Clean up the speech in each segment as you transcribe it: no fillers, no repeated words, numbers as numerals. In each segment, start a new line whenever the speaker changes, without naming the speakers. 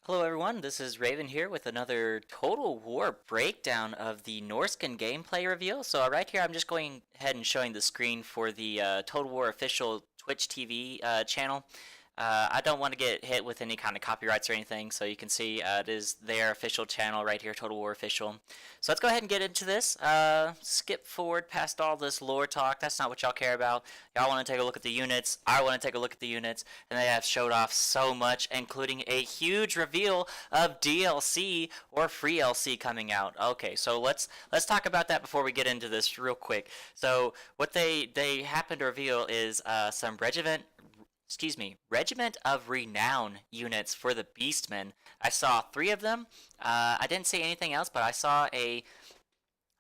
Hello everyone, this is Raven here with another Total War breakdown of the Norscan gameplay reveal. So right here I'm just going ahead and showing the screen for the Total War official Twitch TV channel. I don't want to get hit with any kind of copyrights or anything, so you can see it is their official channel right here, Total War Official. So let's go ahead and get into this. Skip forward past all this lore talk. That's not what y'all care about. Y'all want to take a look at the units. I want to take a look at the units, and they have showed off so much, including a huge reveal of DLC or free LC coming out. Okay, so let's talk about that before we get into this real quick. So what they happen to reveal is some Regiment of Renown units for the Beastmen. I saw 3 of them. I didn't see anything else, but I saw a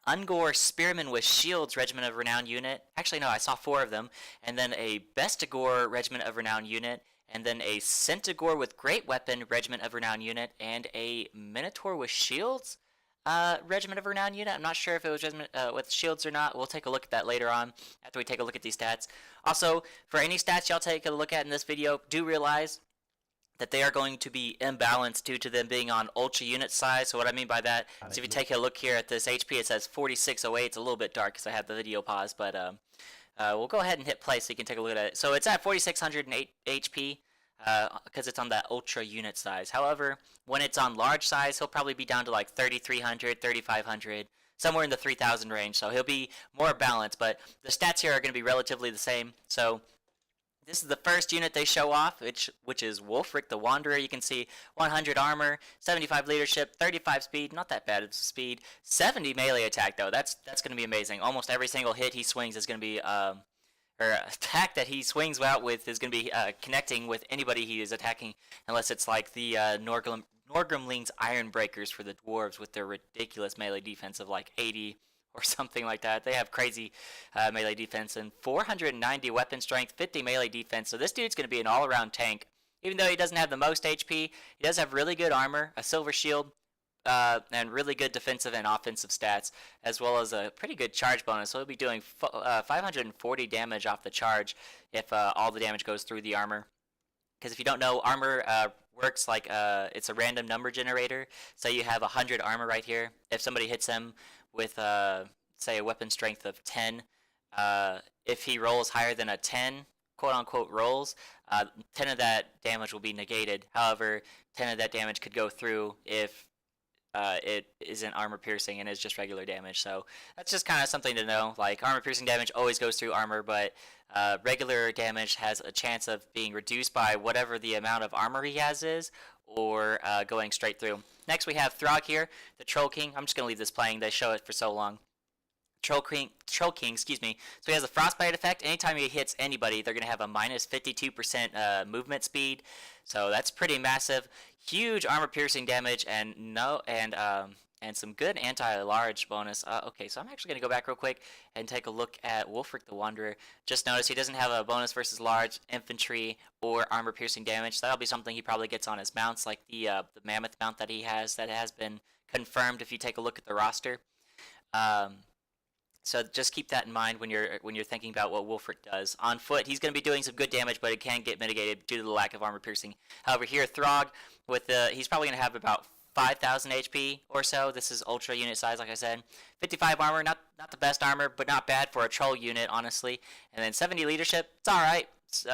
Ungor Spearmen with Shields Regiment of Renown unit. Actually, no, I saw 4 of them. And then a Bestigor Regiment of Renown unit. And then a Centigor with Great Weapon Regiment of Renown unit. And a Minotaur with Shields Regiment of Renown unit. I'm not sure if it was Regiment with Shields or not. We'll take a look at that later on after we take a look at these stats. Also, for any stats y'all take a look at in this video, do realize that they are going to be imbalanced due to them being on ultra unit size. So what I mean by that is if you take a look here at this HP, it says 4608. It's a little bit dark because I have the video paused, but we'll go ahead and hit play so you can take a look at it. So it's at 4608 HP because it's on that ultra unit size. However, when it's on large size, he'll probably be down to like 3300, 3500, somewhere in the 3000 range. So he'll be more balanced, but the stats here are going to be relatively the same. So this is the first unit they show off, which is Wulfric the Wanderer. You can see 100 armor, 75 leadership, 35 speed, not that bad of speed, 70 melee attack though. That's going to be amazing. Almost every single hit he swings is going to be or attack that he swings out with is going to be connecting with anybody he is attacking, unless it's like the Norgrimling's Iron Breakers for the dwarves with their ridiculous melee defense of like 80 or something like that. They have crazy melee defense and 490 weapon strength, 50 melee defense. So this dude's going to be an all-around tank. Even though he doesn't have the most HP, he does have really good armor, a silver shield, and really good defensive and offensive stats, as well as a pretty good charge bonus. So he'll be doing 540 damage off the charge if all the damage goes through the armor. Because if you don't know, armor works like it's a random number generator. So you have 100 armor right here. If somebody hits him with, say, a weapon strength of 10, if he rolls higher than a 10, quote-unquote rolls, 10 of that damage will be negated. However, 10 of that damage could go through if it isn't armor piercing and is just regular damage. So that's just kind of something to know. Like, armor piercing damage always goes through armor, but regular damage has a chance of being reduced by whatever the amount of armor he has is, or going straight through. Next we have Throg here, the Troll King. I'm just going to leave this playing. They show it for so long. Troll King, excuse me. So he has a frostbite effect. Anytime he hits anybody, they're going to have a minus 52% movement speed. So that's pretty massive. Huge armor piercing damage and some good anti-large bonus. Okay, so I'm actually going to go back real quick and take a look at Wulfric the Wanderer. Just notice he doesn't have a bonus versus large infantry or armor piercing damage. So that'll be something he probably gets on his mounts, like the mammoth mount that he has that has been confirmed if you take a look at the roster. So just keep that in mind when you're thinking about what Wulfric does. On foot, he's going to be doing some good damage, but it can get mitigated due to the lack of armor piercing. However, here Throg, he's probably going to have about 5,000 HP or so. This is ultra unit size, like I said. 55 armor, not the best armor, but not bad for a troll unit, honestly. And then 70 leadership, it's all right.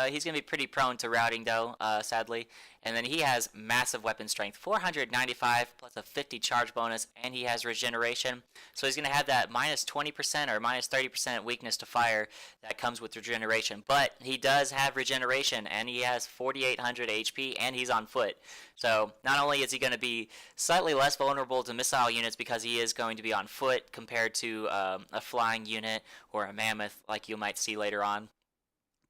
He's going to be pretty prone to routing, though, sadly. And then he has massive weapon strength, 495 plus a 50 charge bonus, and he has regeneration. So he's going to have that minus 20% or minus 30% weakness to fire that comes with regeneration. But he does have regeneration, and he has 4,800 HP, and he's on foot. So not only is he going to be slightly less vulnerable to missile units because he is going to be on foot compared to a flying unit or a mammoth like you might see later on,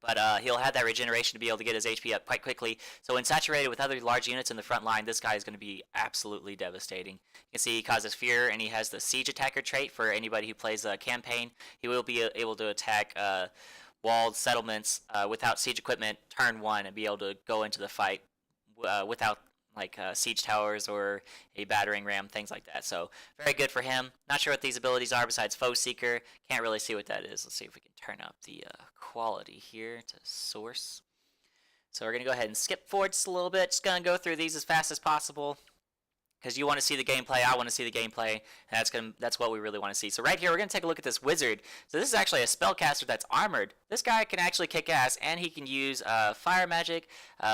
but he'll have that regeneration to be able to get his HP up quite quickly. So when saturated with other large units in the front line, this guy is going to be absolutely devastating. You can see he causes fear, and he has the siege attacker trait for anybody who plays a campaign. He will be able to attack walled settlements without siege equipment turn 1 and be able to go into the fight without like siege towers or a battering ram, things like that. So very good for him. Not sure what these abilities are besides Foe Seeker. Can't really see what that is. Let's see if we can turn up the quality here to source. So we're going to go ahead and skip forward just a little bit. Just going to go through these as fast as possible, because you want to see the gameplay, I want to see the gameplay, and that's what we really want to see. So right here, we're going to take a look at this wizard. So this is actually a spellcaster that's armored. This guy can actually kick ass, and he can use fire magic,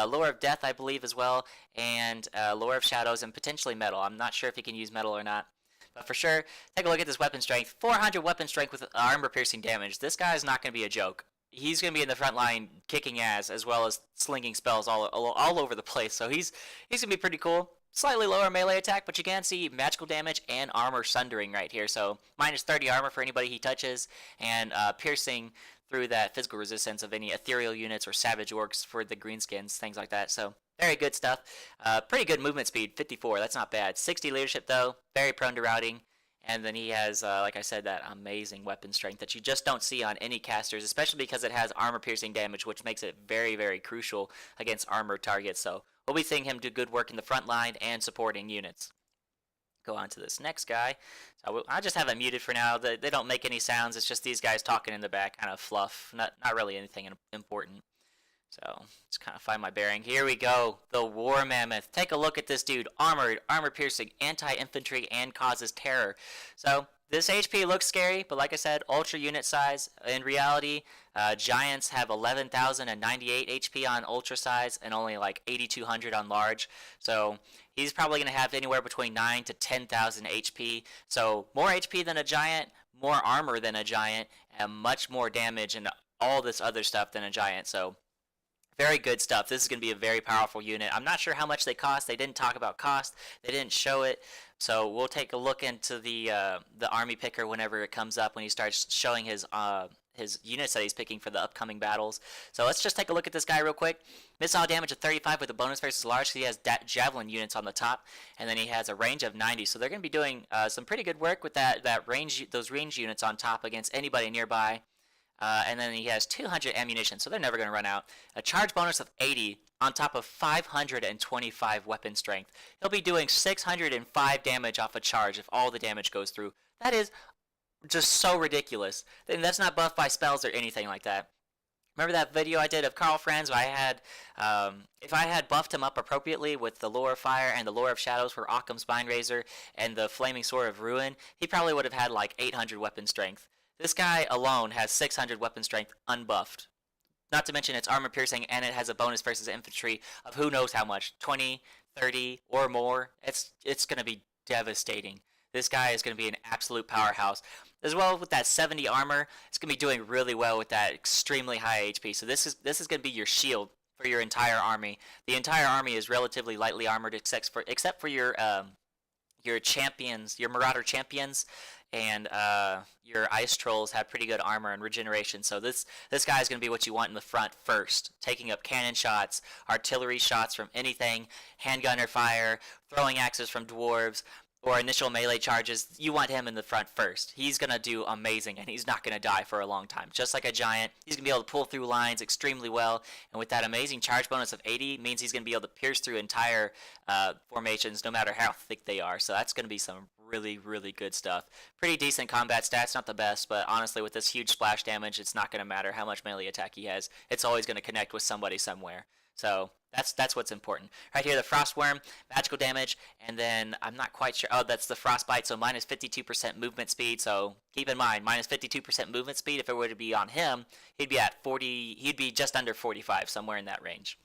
lore of death, I believe, as well, and lore of shadows, and potentially metal. I'm not sure if he can use metal or not. But for sure, take a look at this weapon strength. 400 weapon strength with armor-piercing damage. This guy is not going to be a joke. He's going to be in the front line kicking ass, as well as slinging spells all over the place. So he's going to be pretty cool. Slightly lower melee attack, but you can see magical damage and armor sundering right here. So minus 30 armor for anybody he touches, and piercing through that physical resistance of any ethereal units or savage orcs for the greenskins, things like that. So very good stuff. Pretty good movement speed, 54. That's not bad. 60 leadership though, very prone to routing. And then he has, like I said, that amazing weapon strength that you just don't see on any casters, especially because it has armor-piercing damage, which makes it very, very crucial against armored targets. So we'll be seeing him do good work in the front line and supporting units. Go on to this next guy. So I just have it muted for now. They don't make any sounds. It's just these guys talking in the back, kind of fluff. Not really anything important. So just kind of find my bearing. Here we go. The War Mammoth. Take a look at this dude. Armored, armor-piercing, anti-infantry, and causes terror. So this HP looks scary, but like I said, ultra unit size. In reality, giants have 11,098 HP on ultra size and only like 8,200 on large. So he's probably going to have anywhere between 9 to 10,000 HP. So more HP than a giant, more armor than a giant, and much more damage and all this other stuff than a giant. So very good stuff. This is going to be a very powerful unit. I'm not sure how much they cost. They didn't talk about cost. They didn't show it. So we'll take a look into the army picker whenever it comes up, when he starts showing his units that he's picking for the upcoming battles. So let's just take a look at this guy real quick. Missile damage of 35 with a bonus versus large. So he has javelin units on the top, and then he has a range of 90. So they're going to be doing some pretty good work with those range units on top against anybody nearby. And then he has 200 ammunition, so they're never going to run out. A charge bonus of 80 on top of 525 weapon strength. He'll be doing 605 damage off a charge if all the damage goes through. That is just so ridiculous. And that's not buffed by spells or anything like that. Remember that video I did of Carl Franz where I had, if I had buffed him up appropriately with the Lore of Fire and the Lore of Shadows for Occam's Spinerazor and the Flaming Sword of Ruin, he probably would have had like 800 weapon strength. This guy alone has 600 weapon strength unbuffed. Not to mention it's armor piercing, and it has a bonus versus infantry of who knows how much, 20, 30, or more. It's going to be devastating. This guy is going to be an absolute powerhouse. As well with that 70 armor, it's going to be doing really well with that extremely high HP. So this is going to be your shield for your entire army. The entire army is relatively lightly armored except for your champions, your Marauder champions, and your ice trolls have pretty good armor and regeneration. So this guy is going to be what you want in the front first, taking up cannon shots, artillery shots from anything, handgunner fire, throwing axes from dwarves, or initial melee charges. You want him in the front first. He's going to do amazing, and he's not going to die for a long time. Just like a giant, he's going to be able to pull through lines extremely well, and with that amazing charge bonus of 80, means he's going to be able to pierce through entire formations, no matter how thick they are. So that's going to be some really, really good stuff. Pretty decent combat stats, not the best, but honestly, with this huge splash damage, it's not going to matter how much melee attack he has. It's always going to connect with somebody somewhere. So that's what's important. Right here, the Frostworm, magical damage, and then I'm not quite sure. Oh, that's the Frostbite, so minus 52% movement speed. So keep in mind, minus 52% movement speed. If it were to be on him, he'd be at 40. He'd be just under 45, somewhere in that range.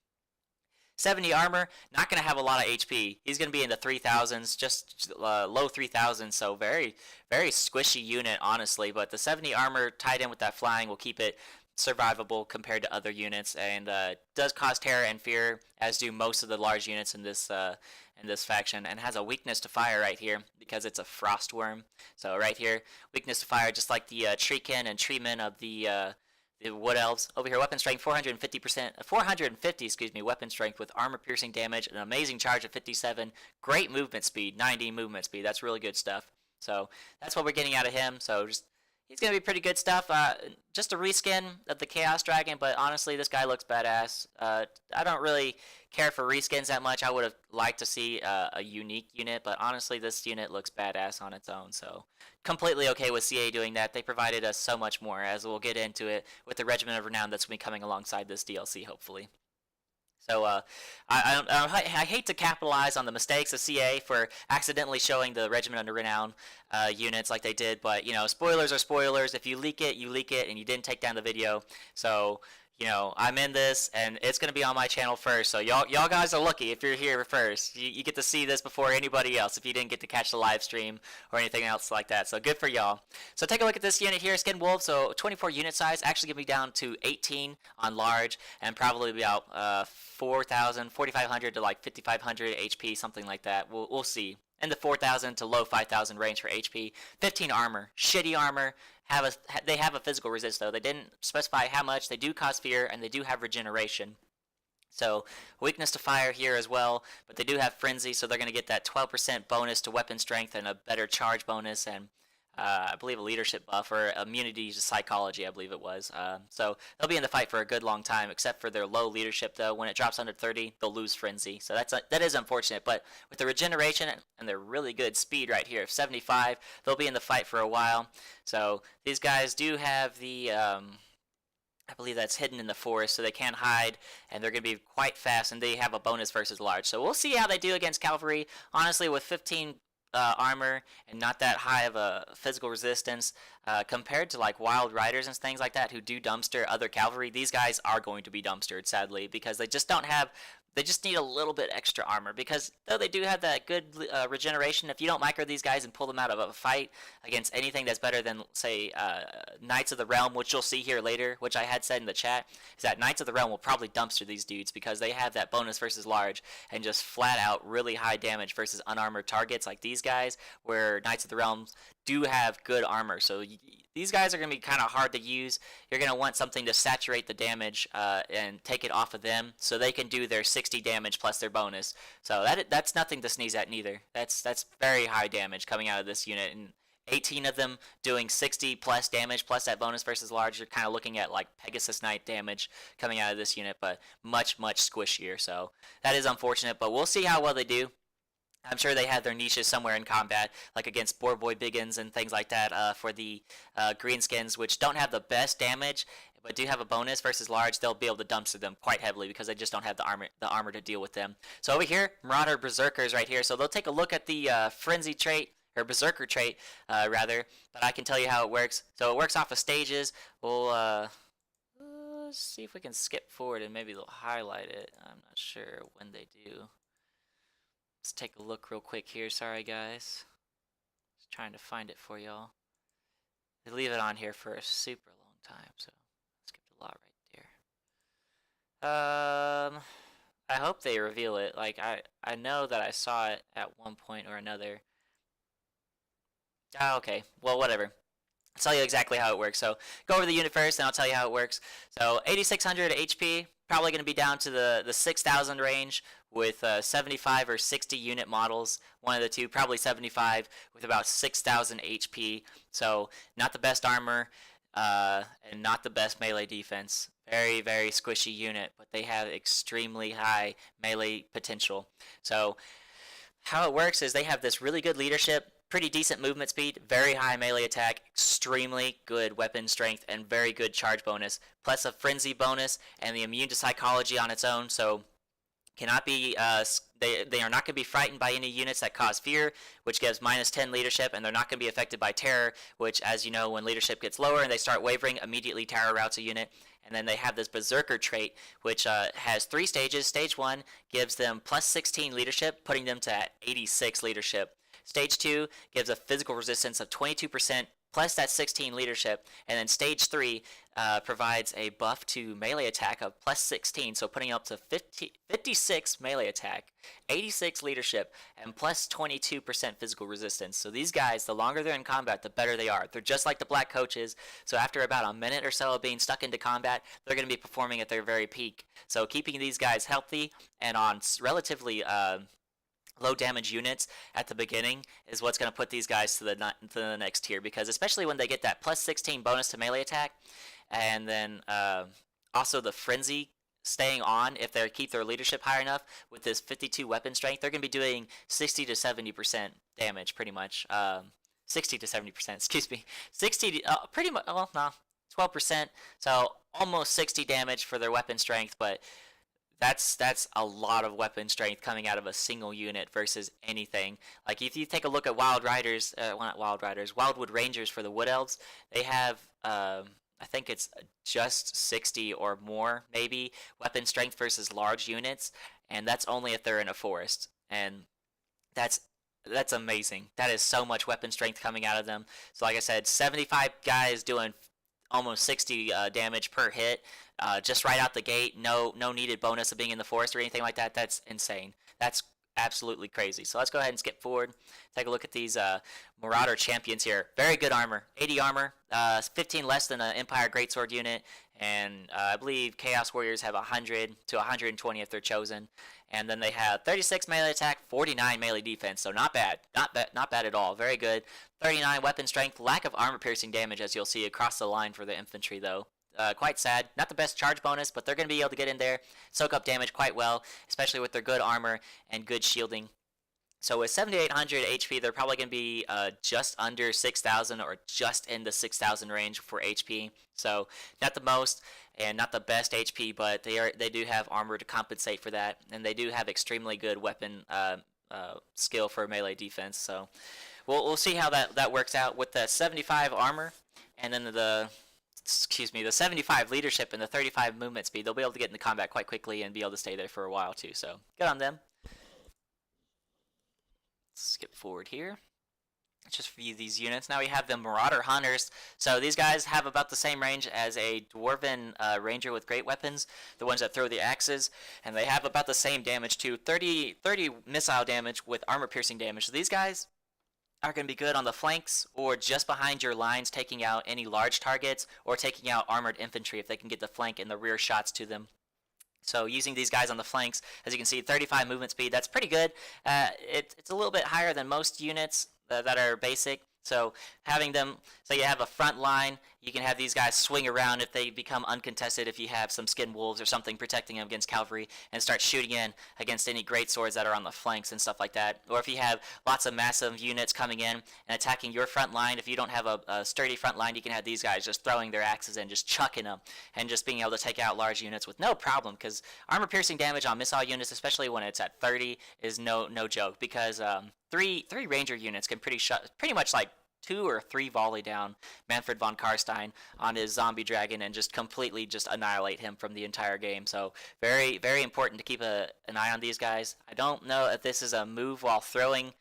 70 armor, not going to have a lot of HP. He's going to be in the 3,000s, just low 3,000s, so very, very squishy unit, honestly. But the 70 armor tied in with that flying will keep it survivable compared to other units, and does cause terror and fear, as do most of the large units in this faction, and has a weakness to fire right here because it's a Frostworm. So right here, weakness to fire, just like the Treekin and Treemen of the Wood Elves. Over here, weapon strength 450 weapon strength with armor piercing damage, an amazing charge of 57, great movement speed, 90 movement speed. That's really good stuff. So that's what we're getting out of him. So he's going to be pretty good stuff. Just a reskin of the Chaos Dragon, but honestly, this guy looks badass. I don't really care for reskins that much. I would have liked to see a unique unit, but honestly, this unit looks badass on its own. So completely okay with CA doing that. They provided us so much more, as we'll get into it with the Regiment of Renown that's going to be coming alongside this DLC, hopefully. So I hate to capitalize on the mistakes of CA for accidentally showing the Regiment under Renown units like they did, but spoilers are spoilers. If you leak it, you leak it, and you didn't take down the video. So I'm in this, and it's gonna be on my channel first. So y'all guys are lucky if you're here first. You get to see this before anybody else if you didn't get to catch the live stream or anything else like that. So good for y'all. So take a look at this unit here, Skin Wolf. So 24 unit size, actually gonna be down to 18 on large, and probably about 4,000, 4,500 to like 5,500 HP, something like that. We'll see. In the 4,000 to low 5,000 range for HP. 15 armor, shitty armor. They have a physical resist though. They didn't specify how much. They do cause fear, and they do have regeneration. So weakness to fire here as well, but they do have frenzy, so they're going to get that 12% bonus to weapon strength and a better charge bonus, and I believe a leadership buff or immunity to psychology, I believe it was. So they'll be in the fight for a good long time, except for their low leadership though. When it drops under 30, they'll lose frenzy. So that is unfortunate. But with the regeneration and their really good speed right here of 75, they'll be in the fight for a while. So these guys do have the I believe that's hidden in the forest, so they can't hide, and they're going to be quite fast, and they have a bonus versus large. So we'll see how they do against cavalry. Honestly, with 15 armor and not that high of a physical resistance, compared to like wild riders and things like that who do dumpster other cavalry, these guys are going to be dumpstered, sadly, because they just don't have. They just need a little bit extra armor, because though they do have that good regeneration, if you don't micro these guys and pull them out of a fight against anything that's better than, say, Knights of the Realm, which you'll see here later, which I had said in the chat, is that Knights of the Realm will probably dumpster these dudes because they have that bonus versus large and just flat out really high damage versus unarmored targets like these guys, where Knights of the Realms do have good armor. So these guys are going to be kind of hard to use. You're going to want something to saturate the damage and take it off of them so they can do their 60 damage plus their bonus. So that's nothing to sneeze at neither. That's very high damage coming out of this unit, and 18 of them doing 60 plus damage plus that bonus versus large. You're kind of looking at like Pegasus Knight damage coming out of this unit, but much squishier. So that is unfortunate, but we'll see how well they do. I'm sure they have their niches somewhere in combat, like against Boar Boy Biggins and things like that for the greenskins, which don't have the best damage, but do have a bonus versus large. They'll be able to dumpster them quite heavily because they just don't have the armor to deal with them. So over here, Marauder Berserkers right here. So they'll take a look at the Frenzy trait, or Berserker trait, rather, but I can tell you how it works. So it works off of stages. We'll see if we can skip forward and maybe they'll highlight it. I'm not sure when they do. Let's take a look real quick here. Sorry, guys. Just trying to find it for y'all. They leave it on here for a super long time, so I skipped a lot right there. I hope they reveal it. Like, I know that I saw it at one point or another. Ah, okay. Well, whatever. I'll tell you exactly how it works. So go over the unit first, and I'll tell you how it works. So 8,600 HP, probably going to be down to the 6,000 range with 75 or 60 unit models. One of the two, probably 75 with about 6,000 HP. So not the best armor and not the best melee defense. Very, very squishy unit, but they have extremely high melee potential. So how it works is they have this really good leadership, pretty decent movement speed, very high melee attack, extremely good weapon strength, and very good charge bonus, plus a frenzy bonus and the immune to psychology on its own. So cannot be they are not going to be frightened by any units that cause fear, which gives -10 leadership, and they're not going to be affected by terror, which, as you know, when leadership gets lower and they start wavering, immediately terror routes a unit. And then they have this Berserker trait, which has 3 stages. Stage 1 gives them +16 leadership, putting them to 86 leadership. Stage 2 gives a physical resistance of 22% plus that 16 leadership, and then stage 3 provides a buff to melee attack of +16, so putting up to 56 melee attack, 86 leadership, and +22% physical resistance. So these guys, the longer they're in combat, the better they are. They're just like the black coaches, so after about a minute or so of being stuck into combat, they're going to be performing at their very peak. So keeping these guys healthy and on relatively low damage units at the beginning is what's going to put these guys to the next tier, because especially when they get that +16 bonus to melee attack, and then also the frenzy staying on if they keep their leadership high enough with this 52 weapon strength, they're going to be doing 60 to 70% damage pretty much. 60 to 70%, excuse me. 60 to, pretty much, well, no, 12%, so almost 60 damage for their weapon strength, but That's a lot of weapon strength coming out of a single unit versus anything. Like if you take a look at Wild Riders, well, not Wild Riders, Wildwood Rangers for the Wood Elves, they have I think it's just 60 or more maybe weapon strength versus large units, and that's only if they're in a forest. And that's that's amazing. That is so much weapon strength coming out of them. So like I said, 75 guys doing almost 60 damage per hit, just right out the gate. No needed bonus of being in the forest or anything like that. That's insane. That's absolutely crazy. So let's go ahead and skip forward. Take a look at these Marauder champions here. Very good armor. 80 armor, 15 less than an Empire Greatsword unit, and I believe Chaos Warriors have 100 to 120 if they're chosen. And then they have 36 melee attack, 49 melee defense. So not bad. Not bad at all. Very good. 39 weapon strength, lack of armor piercing damage as you'll see across the line for the infantry though. Quite sad. Not the best charge bonus, but they're going to be able to get in there, soak up damage quite well, especially with their good armor and good shielding. So with 7,800 HP, they're probably going to be just under 6,000 or just in the 6,000 range for HP. So not the most and not the best HP, but they do have armor to compensate for that, and they do have extremely good weapon skill for melee defense. So we'll see how that works out with the 75 armor and then the 75 leadership and the 35 movement speed. They'll be able to get into combat quite quickly and be able to stay there for a while too. So good on them. Skip forward here. Just review these units. Now we have the Marauder Hunters. So these guys have about the same range as a Dwarven Ranger with great weapons, the ones that throw the axes, and they have about the same damage too, 30 missile damage with armor piercing damage. So these guys are going to be good on the flanks or just behind your lines, taking out any large targets or taking out armored infantry if they can get the flank and the rear shots to them. So using these guys on the flanks, as you can see, 35 movement speed, that's pretty good. It's a little bit higher than most units that are basic. So having them, so you have a front line, you can have these guys swing around if they become uncontested, if you have some skin wolves or something protecting them against cavalry, and start shooting in against any great swords that are on the flanks and stuff like that. Or if you have lots of massive units coming in and attacking your front line, if you don't have a sturdy front line, you can have these guys just throwing their axes in, just chucking them, and just being able to take out large units with no problem, because armor piercing damage on missile units, especially when it's at 30, is no joke, because three ranger units can pretty much like 2 or 3 volley down Manfred von Karstein on his zombie dragon and just completely just annihilate him from the entire game. So very, very important to keep an eye on these guys. I don't know if this is a move while throwing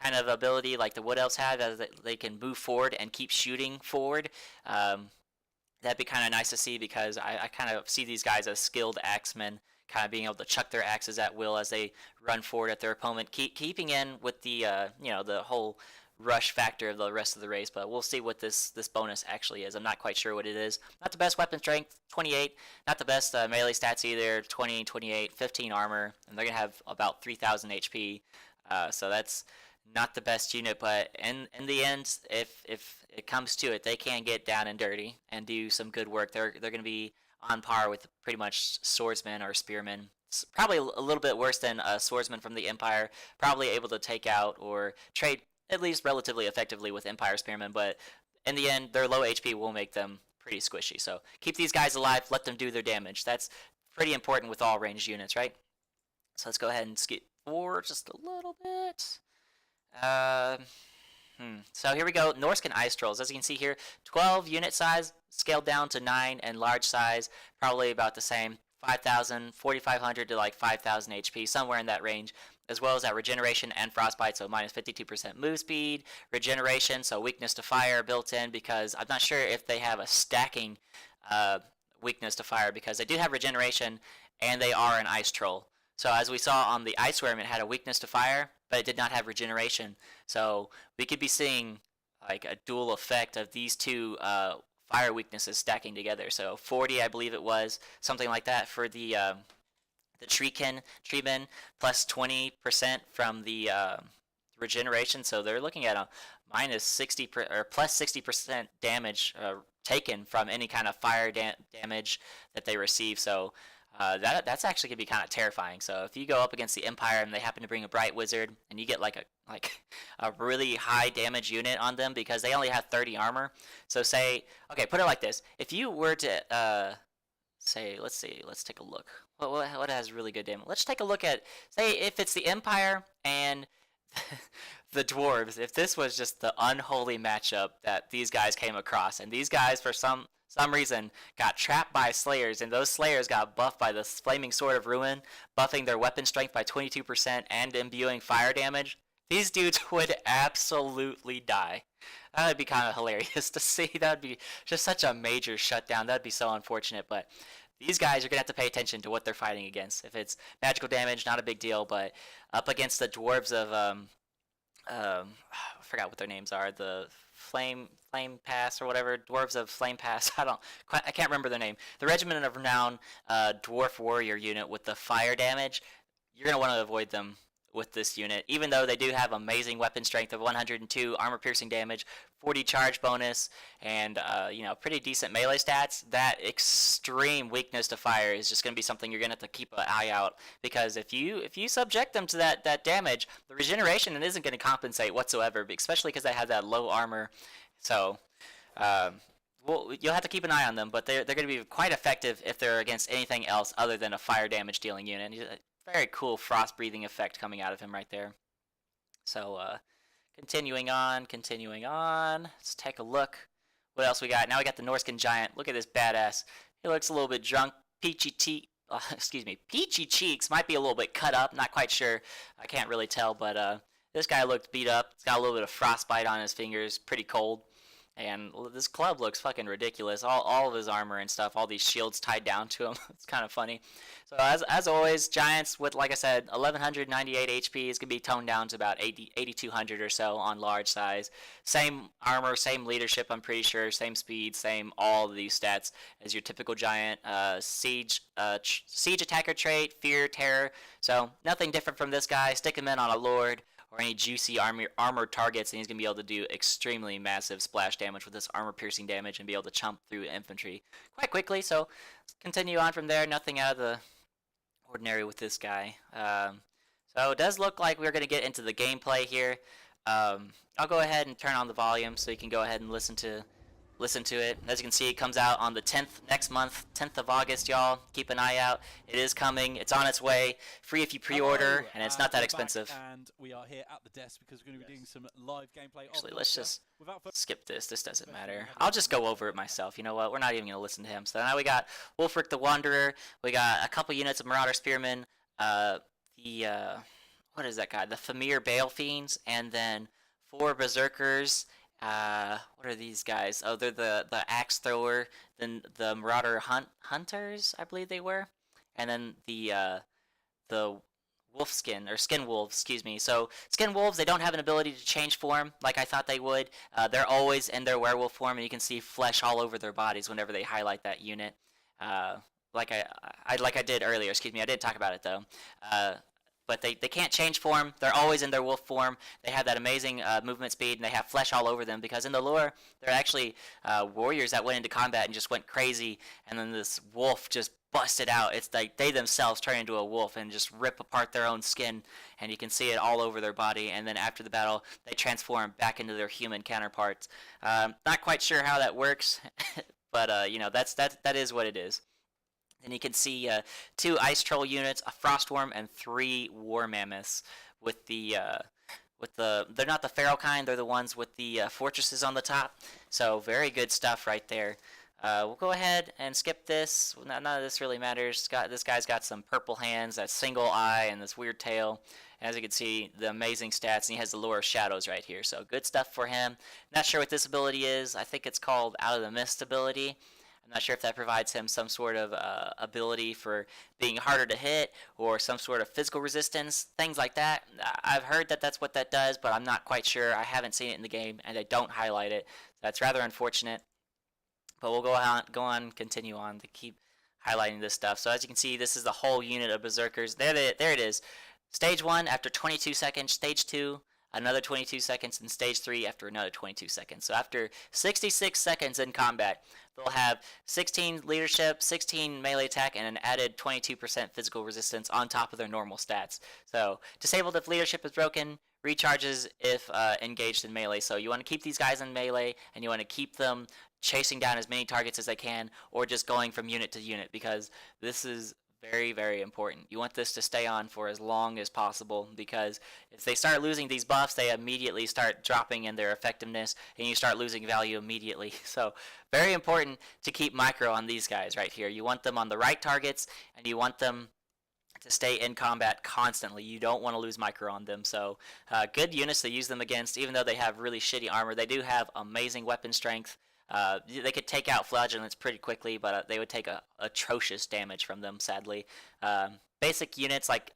kind of ability like the Wood Elves have, as they can move forward and keep shooting forward. That'd be kind of nice to see, because I kind of see these guys as skilled axemen, kind of being able to chuck their axes at will as they run forward at their opponent, keeping in with the the whole rush factor of the rest of the race. But we'll see what this bonus actually is. I'm not quite sure what it is. Not the best weapon strength, 28. Not the best melee stats either, 20, 28, 15 armor, and they're gonna have about 3,000 HP. So that's not the best unit, but in the end, if it comes to it, they can get down and dirty and do some good work. They're gonna be on par with pretty much swordsmen or spearmen. It's probably a little bit worse than a swordsman from the Empire. Probably able to take out or trade at least relatively effectively with Empire spearmen, but in the end, their low HP will make them pretty squishy. So keep these guys alive, let them do their damage. That's pretty important with all ranged units, right? So let's go ahead and skip forward just a little bit. So here we go, Norscan Ice Trolls. As you can see here, 12 unit size, scaled down to 9, and large size, probably about the same, 5,000, 4,500 to like 5,000 HP, somewhere in that range, as well as that regeneration and frostbite, so minus 52% move speed, regeneration, so weakness to fire built in, because I'm not sure if they have a stacking weakness to fire, because they do have regeneration and they are an ice troll. So as we saw on the Ice Worm, it had a weakness to fire, but it did not have regeneration. So we could be seeing like a dual effect of these two fire weaknesses stacking together. So 40, I believe it was, something like that for the treemen, plus 20% from the regeneration. So they're looking at a minus 60 or plus 60% damage taken from any kind of fire damage that they receive. So that's actually gonna be kind of terrifying. So if you go up against the Empire and they happen to bring a Bright Wizard and you get like a really high damage unit on them, because they only have 30 armor. So say, okay, put it like this: if you were to say, let's take a look. What has really good damage? Let's take a look at, say, if it's the Empire and the dwarves. If this was just the unholy matchup that these guys came across, and these guys for some reason got trapped by Slayers, and those Slayers got buffed by the Flaming Sword of Ruin, buffing their weapon strength by 22% and imbuing fire damage, these dudes would absolutely die. That would be kind of hilarious to see. That would be just such a major shutdown. That would be so unfortunate, but these guys are going to have to pay attention to what they're fighting against. If it's magical damage, not a big deal, but up against the dwarves of I forgot what their names are. The Flame Pass or whatever. Dwarves of Flame Pass. I can't remember their name. The Regiment of Renown dwarf warrior unit with the fire damage. You're gonna want to avoid them with this unit, even though they do have amazing weapon strength of 102, armor piercing damage, 40 charge bonus, and pretty decent melee stats. That extreme weakness to fire is just going to be something you're going to have to keep an eye out, because if you subject them to that damage, the regeneration isn't going to compensate whatsoever, especially because they have that low armor. So you'll have to keep an eye on them, but they're going to be quite effective if they're against anything else other than a fire damage dealing unit. Very cool frost breathing effect coming out of him right there. So continuing on. Let's take a look. What else we got? Now we got the Norscan giant. Look at this badass. He looks a little bit drunk. Peachy cheeks. Might be a little bit cut up. Not quite sure. I can't really tell, but this guy looked beat up. He's got a little bit of frostbite on his fingers. Pretty cold. And this club looks fucking ridiculous. All of his armor and stuff, all these shields tied down to him. It's kind of funny. So as always, Giants with, like I said, 1198 HP is going to be toned down to about 8200 or so on large size. Same armor, same leadership, I'm pretty sure. Same speed, same all of these stats as your typical Giant. Siege attacker trait, fear, terror. So nothing different from this guy. Stick him in on a Lord or any juicy armored targets, and he's going to be able to do extremely massive splash damage with this armor piercing damage and be able to chomp through infantry quite quickly. So let's continue on from there. Nothing out of the ordinary with this guy. So it does look like we're going to get into the gameplay here. I'll go ahead and turn on the volume so you can go ahead and listen to it. As you can see, it comes out on the 10th next month, 10th of August, y'all. Keep an eye out. It is coming. It's on its way. Free if you pre-order, and it's not that expensive.
And we are here at the desk because we're going to be doing some live gameplay.
Actually, let's just skip this. This doesn't matter. I'll just go over it myself. You know what? We're not even going to listen to him. So now we got Wolfric the Wanderer. We got a couple units of Marauder Spearmen. What is that guy? The Famir Bale Fiends, and then 4 Berserkers. What are these guys? Oh, they're the axe thrower, then the Marauder hunters, I believe they were, and then the wolf skin or skin wolves, excuse me. So skin wolves, they don't have an ability to change form like I thought they would. They're always in their werewolf form, and you can see flesh all over their bodies whenever they highlight that unit. Like I did earlier. Excuse me, I did talk about it though. But they can't change form. They're always in their wolf form. They have that amazing movement speed, and they have flesh all over them, because in the lore, they're actually warriors that went into combat and just went crazy, and then this wolf just busted out. It's like they themselves turn into a wolf and just rip apart their own skin, and you can see it all over their body, and then after the battle, they transform back into their human counterparts. Not quite sure how that works, but that is what it is. And you can see 2 Ice Troll units, a Frostworm, and 3 War Mammoths with they're not the feral kind, they're the ones with the fortresses on the top. So very good stuff right there. We'll go ahead and skip this. None of this really matters. This guy's got some purple hands, that single eye, and this weird tail. As you can see, the amazing stats, and he has the Lure of Shadows right here. So good stuff for him. Not sure what this ability is. I think it's called Out of the Mist ability. I'm not sure if that provides him some sort of ability for being harder to hit or some sort of physical resistance, things like that. I've heard that that's what that does, but I'm not quite sure. I haven't seen it in the game, and they don't highlight it. That's rather unfortunate. But we'll continue on to keep highlighting this stuff. So as you can see, this is the whole unit of Berserkers. There it is. Stage 1 after 22 seconds. Stage 2. Another 22 seconds, and stage 3 after another 22 seconds. So after 66 seconds in combat, they'll have 16 leadership, 16 melee attack, and an added 22% physical resistance on top of their normal stats. So disabled if leadership is broken, recharges if engaged in melee. So you want to keep these guys in melee, and you want to keep them chasing down as many targets as they can, or just going from unit to unit, because this is very, very important. You want this to stay on for as long as possible because if they start losing these buffs, they immediately start dropping in their effectiveness and you start losing value immediately. So very important to keep micro on these guys right here. You want them on the right targets and you want them to stay in combat constantly. You don't want to lose micro on them. So good units to use them against, even though they have really shitty armor. They do have amazing weapon strength. They could take out flagellants pretty quickly, but they would take atrocious damage from them, sadly. Basic units like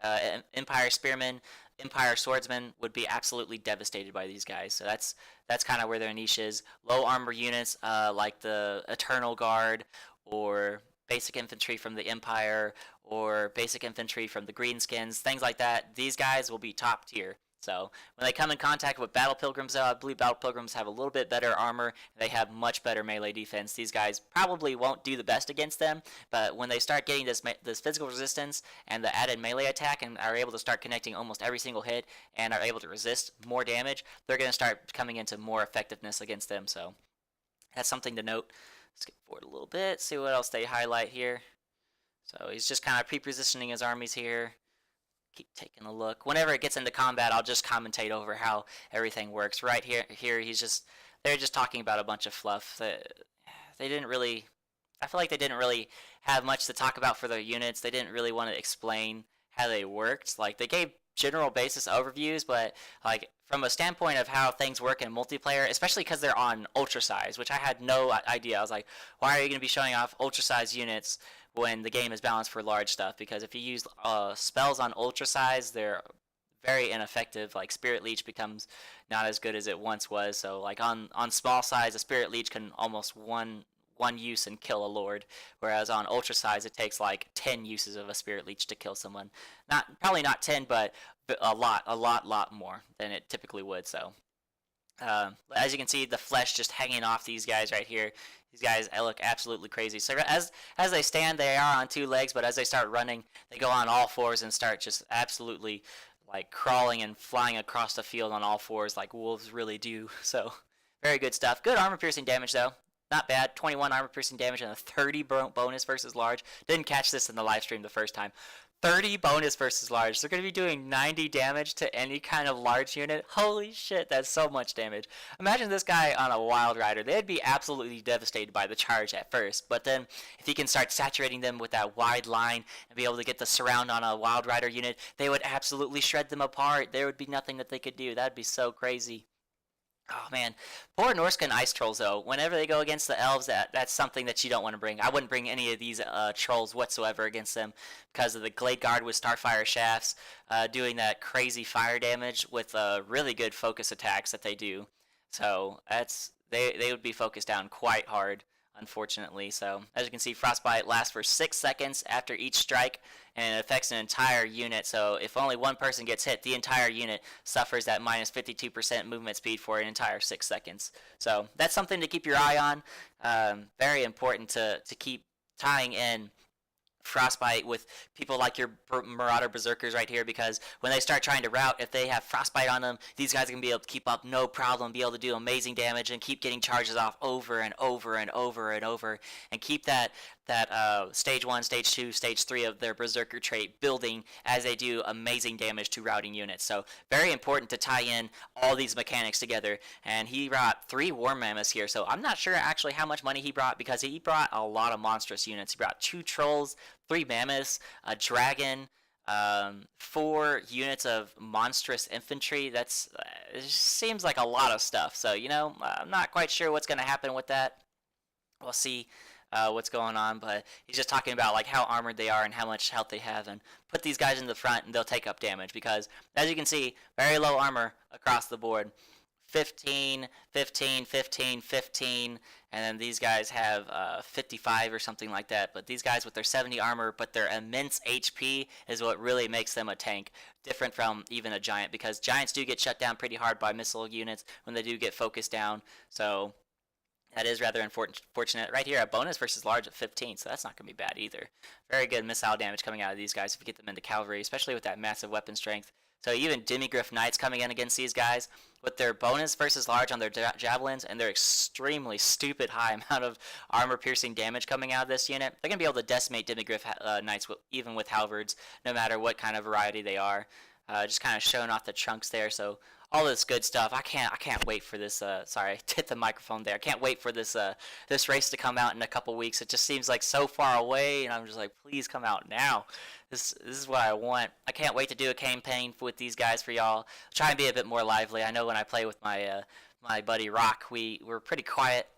Empire Spearmen, Empire Swordsmen would be absolutely devastated by these guys. So that's kind of where their niche is. Low armor units like the Eternal Guard or basic infantry from the Empire or basic infantry from the Greenskins, things like that. These guys will be top tier. So when they come in contact with Battle Pilgrims, though, I believe Battle Pilgrims have a little bit better armor. And they have much better melee defense. These guys probably won't do the best against them, but when they start getting this physical resistance and the added melee attack and are able to start connecting almost every single hit and are able to resist more damage, they're going to start coming into more effectiveness against them. So that's something to note. Skip forward a little bit, see what else they highlight here. So he's just kind of pre-positioning his armies here. Keep taking a look. Whenever it gets into combat, I'll just commentate over how everything works. Right here they're just talking about a bunch of fluff. They didn't really, I feel like they didn't really have much to talk about for their units. They didn't really want to explain how they worked. Like, they gave general basis overviews, but like from a standpoint of how things work in multiplayer, especially because they're on ultra size, which I had no idea. I was like, why are you going to be showing off ultra size units when the game is balanced for large stuff? Because if you use spells on ultra size, they're very ineffective. Like Spirit Leech becomes not as good as it once was. So like on small size, a Spirit Leech can almost one use and kill a lord, whereas on ultra size it takes like 10 uses of a Spirit Leech to kill someone. Probably not 10, but a lot more than it typically would. So as you can see, the flesh just hanging off these guys right here. These guys look absolutely crazy. So as they stand, they are on two legs, but as they start running, they go on all fours and start just absolutely like crawling and flying across the field on all fours like wolves really do. So very good stuff. Good armor piercing damage though. Not bad. 21 armor piercing damage and a 30 bonus versus large. Didn't catch this in the live stream the first time. 30 bonus versus large. They're going to be doing 90 damage to any kind of large unit. Holy shit, that's so much damage. Imagine this guy on a Wild Rider. They'd be absolutely devastated by the charge at first, but then if he can start saturating them with that wide line and be able to get the surround on a Wild Rider unit, they would absolutely shred them apart. There would be nothing that they could do. That'd be so crazy. Oh man, poor Norsca and Ice Trolls though. Whenever they go against the Elves, that's something that you don't want to bring. I wouldn't bring any of these Trolls whatsoever against them because of the Glade Guard with Starfire Shafts, doing that crazy fire damage with really good focus attacks that they do. So they would be focused down quite hard, unfortunately. So as you can see, Frostbite lasts for 6 seconds after each strike, and it affects an entire unit. So if only one person gets hit, the entire unit suffers that minus 52% movement speed for an entire 6 seconds. So that's something to keep your eye on. Very important to keep tying in Frostbite with people like your Marauder Berserkers right here, because when they start trying to route, if they have Frostbite on them, these guys are going to be able to keep up no problem, be able to do amazing damage and keep getting charges off over and over and over and over, and keep that stage 1, stage 2, stage 3 of their Berserker trait building as they do amazing damage to routing units. So very important to tie in all these mechanics together. And he brought 3 War Mammoths here, so I'm not sure actually how much money he brought, because he brought a lot of monstrous units. He brought 2 Trolls, 3 Mammoths, a Dragon, 4 units of monstrous infantry. It just seems like a lot of stuff. So, I'm not quite sure what's going to happen with that. We'll see what's going on, but he's just talking about like how armored they are and how much health they have, and put these guys in the front and they'll take up damage, because as you can see, very low armor across the board. 15, 15, 15, 15, and then these guys have 55 or something like that. But these guys with their 70 armor, but their immense HP is what really makes them a tank, different from even a giant, because giants do get shut down pretty hard by missile units when they do get focused down. So that is rather unfortunate. Right here, a bonus versus large at 15, so that's not going to be bad either. Very good missile damage coming out of these guys if you get them into cavalry, especially with that massive weapon strength. So even Demigryph Knights coming in against these guys with their bonus versus large on their javelins and their extremely stupid high amount of armor-piercing damage coming out of this unit, they're going to be able to decimate Demigryph Knights even with halberds, no matter what kind of variety they are. Just kind of showing off the chunks there. So all this good stuff. I can't wait for this. Sorry, I hit the microphone there. I can't wait for this this race to come out in a couple weeks. It just seems like so far away, and I'm just like, please come out now. This is what I want. I can't wait to do a campaign with these guys for y'all. Try and be a bit more lively. I know when I play with my my buddy Rock, we're pretty quiet.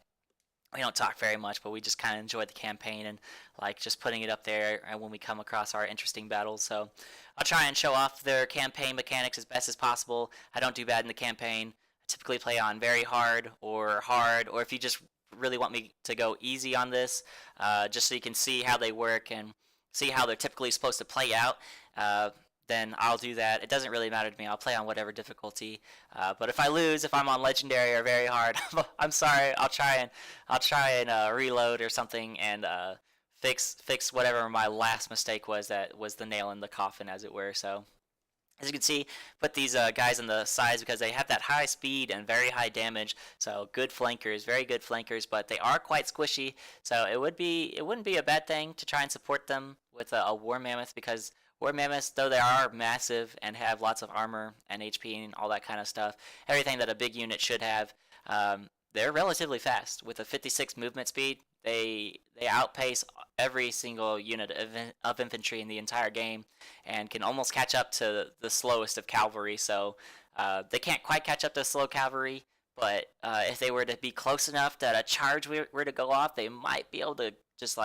We don't talk very much, but we just kind of enjoy the campaign and like just putting it up there and when we come across our interesting battles. So I'll try and show off their campaign mechanics as best as possible. I don't do bad in the campaign. I typically play on very hard, or if you just really want me to go easy on this, just so you can see how they work and see how they're typically supposed to play out, then I'll do that. It doesn't really matter to me. I'll play on whatever difficulty. But if I lose, if I'm on legendary or very hard, I'm sorry. I'll try and reload or something and fix whatever my last mistake was. That was the nail in the coffin, as it were. So as you can see, put these guys on the sides because they have that high speed and very high damage. So good flankers, very good flankers, but they are quite squishy. So it wouldn't be a bad thing to try and support them with a War Mammoth, because War Mammoths, though they are massive and have lots of armor and HP and all that kind of stuff, everything that a big unit should have, they're relatively fast. With a 56 movement speed, they outpace every single unit of infantry in the entire game and can almost catch up to the slowest of cavalry. So they can't quite catch up to slow cavalry, but if they were to be close enough that a charge were to go off, they might be able to just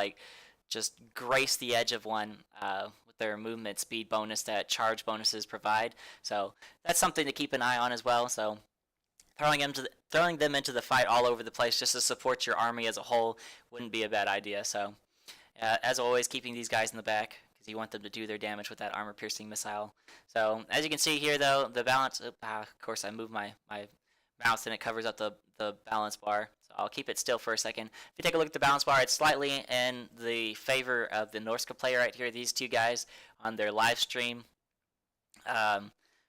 grace the edge of one with their movement speed bonus that charge bonuses provide. So that's something to keep an eye on as well. So throwing them into the fight all over the place just to support your army as a whole wouldn't be a bad idea. So as always, keeping these guys in the back because you want them to do their damage with that armor-piercing missile. So as you can see here, though, the balance. Of course, I moved my mouse and it covers up the balance bar. So I'll keep it still for a second. If you take a look at the balance bar, it's slightly in the favor of the Norsca player right here. These two guys on their live stream.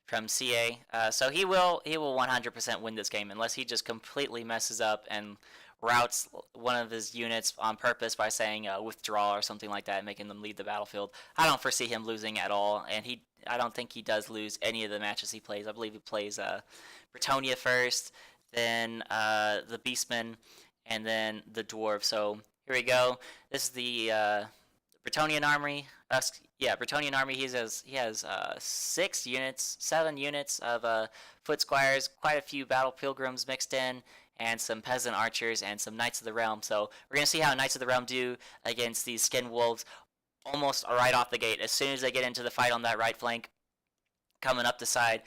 From CA, so he will 100% win this game unless he just completely messes up and routes one of his units on purpose by saying withdraw or something like that, making them leave the battlefield. I don't foresee him losing at all, and I don't think he does lose any of the matches he plays. I believe he plays Bretonia first, then the Beastmen, and then the Dwarves. So here we go. This is the Bretonian army. Bretonian army. He has 7 units of foot squires, quite a few battle pilgrims mixed in, and some peasant archers and some knights of the realm. So we're gonna see how knights of the realm do against these skin wolves, almost right off the gate. As soon as they get into the fight on that right flank, coming up the side,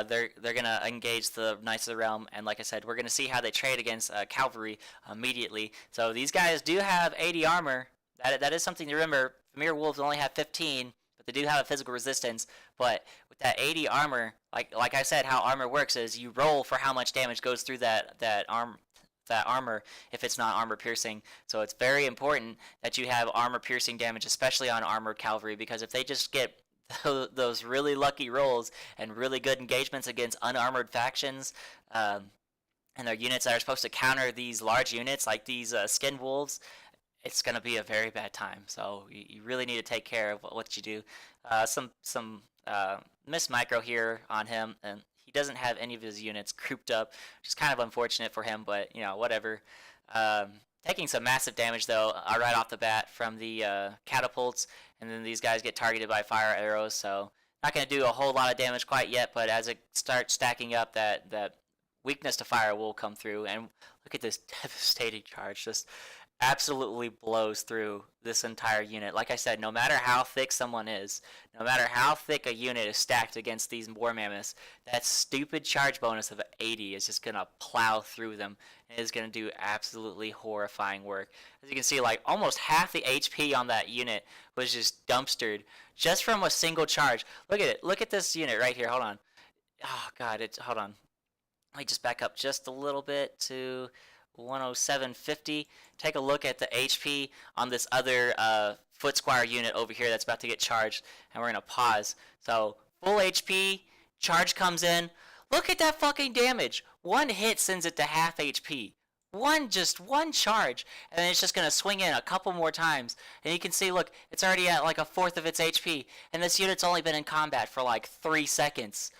they're gonna engage the Knights of the Realm, and like I said, we're gonna see how they trade against cavalry immediately. So these guys do have 80 armor. That is something to remember. Premier wolves only have 15, but they do have a physical resistance. But with that 80 armor, like I said, how armor works is you roll for how much damage goes through that armor if it's not armor piercing. So it's very important that you have armor piercing damage, especially on armored cavalry, because if they just get those really lucky rolls and really good engagements against unarmored factions, and their units that are supposed to counter these large units like these skin wolves, it's going to be a very bad time. So you really need to take care of what you do. Some miss micro here on him, and he doesn't have any of his units grouped up, which is kind of unfortunate for him, but whatever. Taking some massive damage though right off the bat from the catapults, and then these guys get targeted by fire arrows. So not going to do a whole lot of damage quite yet, but as it starts stacking up, that weakness to fire will come through. And look at this devastating charge, just absolutely blows through this entire unit. Like I said, no matter how thick someone is, no matter how thick a unit is stacked against these war mammoths, that stupid charge bonus of 80 is just going to plow through them. It is going to do absolutely horrifying work. As you can see, like almost half the HP on that unit was just dumpstered just from a single charge. Look at it. Look at this unit right here. Hold on. Oh god, hold on. Let me just back up just a little bit to 107.50. Take a look at the HP on this other foot squire unit over here that's about to get charged, and we're going to pause. So full HP, Charge comes in. Look at that fucking damage. One hit sends it to half HP. Just one charge, and then it's just gonna swing in a couple more times, and you can see, look, it's already at like a fourth of its HP, and this unit's only been in combat for like 3 seconds.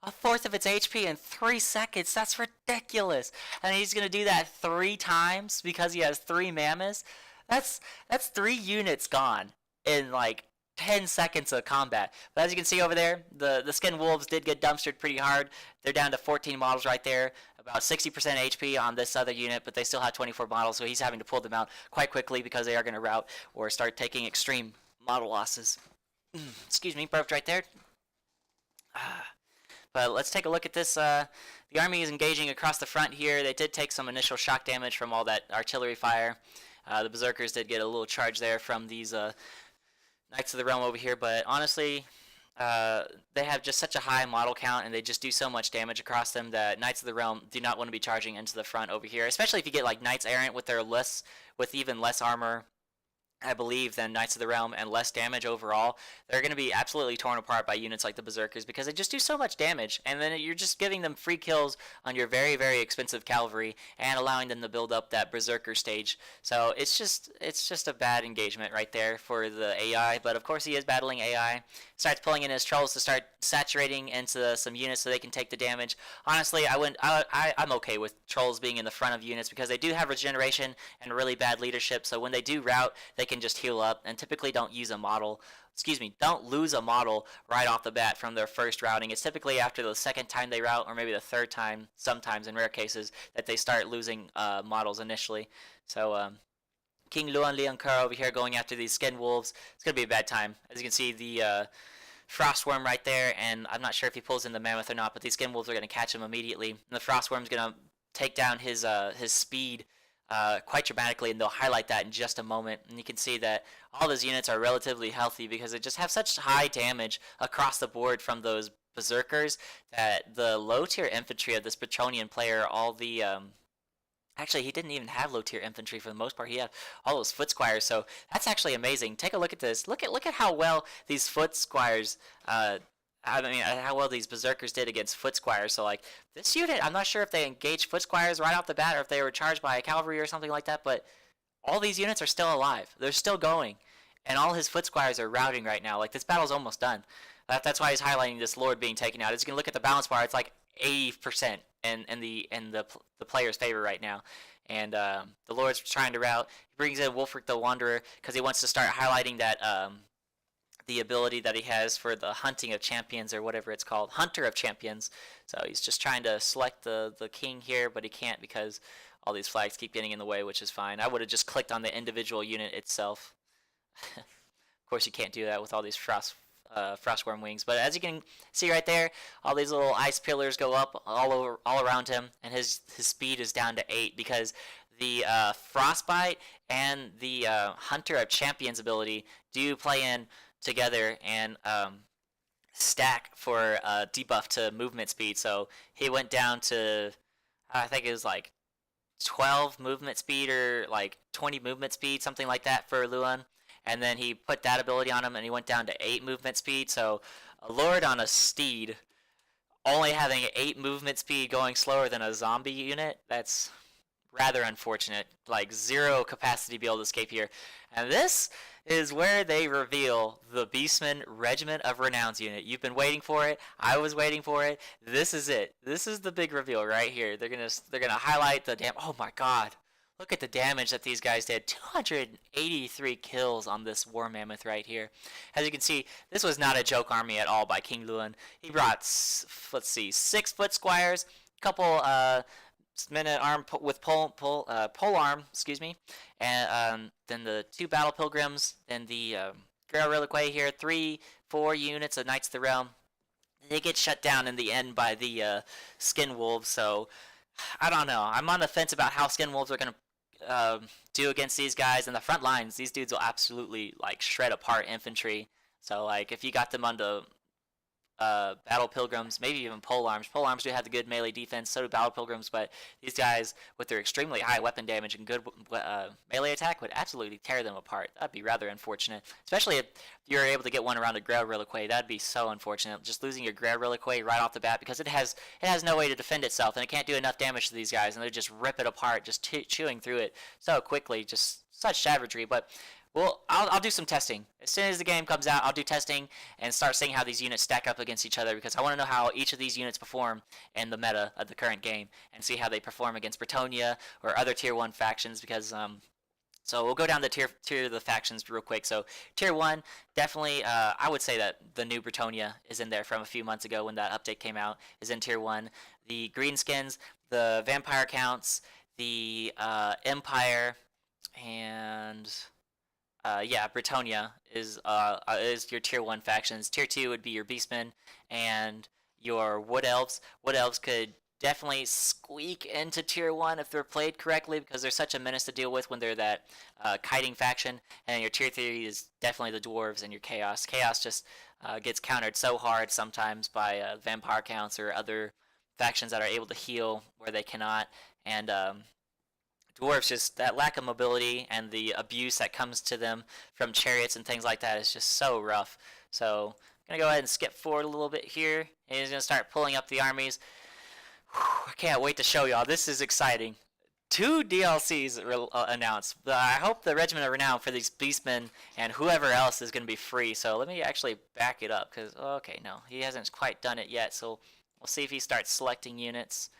A fourth of its HP in 3 seconds. That's ridiculous. And he's gonna do that 3 times because he has 3 mammoths. That's 3 units gone in like 10 seconds of combat. But as you can see over there, the skin wolves did get dumpstered pretty hard. They're down to 14 models right there, about 60% HP on this other unit, but they still have 24 models, so he's having to pull them out quite quickly because they are going to rout or start taking extreme model losses. Excuse me, burped right there. But let's take a look at this. The army is engaging across the front here. They did take some initial shock damage from all that artillery fire. The berserkers did get a little charge there from these Knights of the Realm over here, but honestly, they have just such a high model count, and they just do so much damage across them that Knights of the Realm do not want to be charging into the front over here, especially if you get like Knights Errant with even less armor, I believe, than Knights of the Realm, and less damage overall. They're going to be absolutely torn apart by units like the Berserkers because they just do so much damage, and then you're just giving them free kills on your very, very expensive cavalry and allowing them to build up that Berserker stage. So it's just a bad engagement right there for the AI, but of course he is battling AI. Starts pulling in his trolls to start saturating into some units so they can take the damage. Honestly, I'm okay with trolls being in the front of units because they do have regeneration and really bad leadership, so when they do rout, they can just heal up and typically don't lose a model right off the bat from their first routing. It's typically after the second time they rout, or maybe the third time, sometimes in rare cases, that they start losing models initially. So King Luan Leonkar over here going after these skin wolves. It's going to be a bad time. As you can see, the Frostworm right there, and I'm not sure if he pulls in the Mammoth or not, but these skin wolves are going to catch him immediately. And the Frostworm's going to take down his speed quite dramatically, and they'll highlight that in just a moment. And you can see that all those units are relatively healthy because they just have such high damage across the board from those Berserkers that the low-tier infantry of this Petronian player, actually, he didn't even have low-tier infantry for the most part. He had all those foot squires, so that's actually amazing. Take a look at this. Look at how well these foot squires, how well these berserkers did against foot squires. So like this unit, I'm not sure if they engaged foot squires right off the bat or if they were charged by a cavalry or something like that. But all these units are still alive. They're still going, and all his foot squires are routing right now. Like this battle's almost done. That's why he's highlighting this lord being taken out. As you can look at the balance bar, it's like 80% in the player's favor right now, and the lord's trying to rout. He brings in Wolfric the Wanderer because he wants to start highlighting that the ability that he has for the hunting of champions, or whatever it's called, hunter of champions. So he's just trying to select the king here, but he can't because all these flags keep getting in the way, which is fine. I would have just clicked on the individual unit itself. Of course, you can't do that with all these frostworm wings, but as you can see right there, all these little ice pillars go up all around him, and his speed is down to 8 because the frostbite and the hunter of champions ability do play in together and stack for debuff to movement speed. So he went down to, I think it was like 12 movement speed or like 20 movement speed, something like that for Luan. And then he put that ability on him, and he went down to 8 movement speed. So a lord on a steed only having 8 movement speed, going slower than a zombie unit, that's rather unfortunate. Like 0 capacity to be able to escape here. And this is where they reveal the Beastman Regiment of Renown's unit. You've been waiting for it. I was waiting for it. This is it. This is the big reveal right here. They're gonna highlight the damn. Oh my God. Look at the damage that these guys did. 283 kills on this War Mammoth right here. As you can see, this was not a joke army at all by King Luan. He brought, let's see, 6 foot squires, a couple minute arm with pole arm, excuse me, and then the 2 battle pilgrims, and the Guerrero Reliquae here, 4 units of Knights of the Realm. They get shut down in the end by the skin wolves, so I don't know. I'm on the fence about how skin wolves are going to do against these guys. In the front lines, these dudes will absolutely like shred apart infantry. So like if you got them onto Battle Pilgrims, maybe even Pole Arms. Pole Arms do have the good melee defense, so do Battle Pilgrims, but these guys, with their extremely high weapon damage and good melee attack, would absolutely tear them apart. That'd be rather unfortunate, especially if you're able to get one around a Grelrilique. That'd be so unfortunate, just losing your Grelrilique right off the bat, because it has no way to defend itself, and it can't do enough damage to these guys, and they just rip it apart, just chewing through it so quickly. Just such savagery, but well, I'll do some testing. As soon as the game comes out, I'll do testing and start seeing how these units stack up against each other, because I want to know how each of these units perform in the meta of the current game and see how they perform against Bretonia or other Tier 1 factions, because so we'll go down the tier of the factions real quick. So Tier 1, definitely, I would say that the new Bretonia is in there from a few months ago when that update came out, is in Tier 1. The Greenskins, the Vampire Counts, the Empire, and... yeah, Bretonia is your Tier 1 factions. Tier 2 would be your Beastmen and your Wood Elves. Wood Elves could definitely squeak into Tier 1 if they're played correctly, because they're such a menace to deal with when they're that kiting faction. And your Tier 3 is definitely the Dwarves and your Chaos. Chaos just gets countered so hard sometimes by Vampire Counts or other factions that are able to heal where they cannot. And dwarves, just that lack of mobility and the abuse that comes to them from chariots and things like that is just so rough. So I'm going to go ahead and skip forward a little bit here. And he's going to start pulling up the armies. Whew, I can't wait to show y'all. This is exciting. 2 DLCs announced. I hope the Regiment of Renown for these Beastmen and whoever else is going to be free. So let me actually back it up, because, okay, no, he hasn't quite done it yet. So we'll see if he starts selecting units.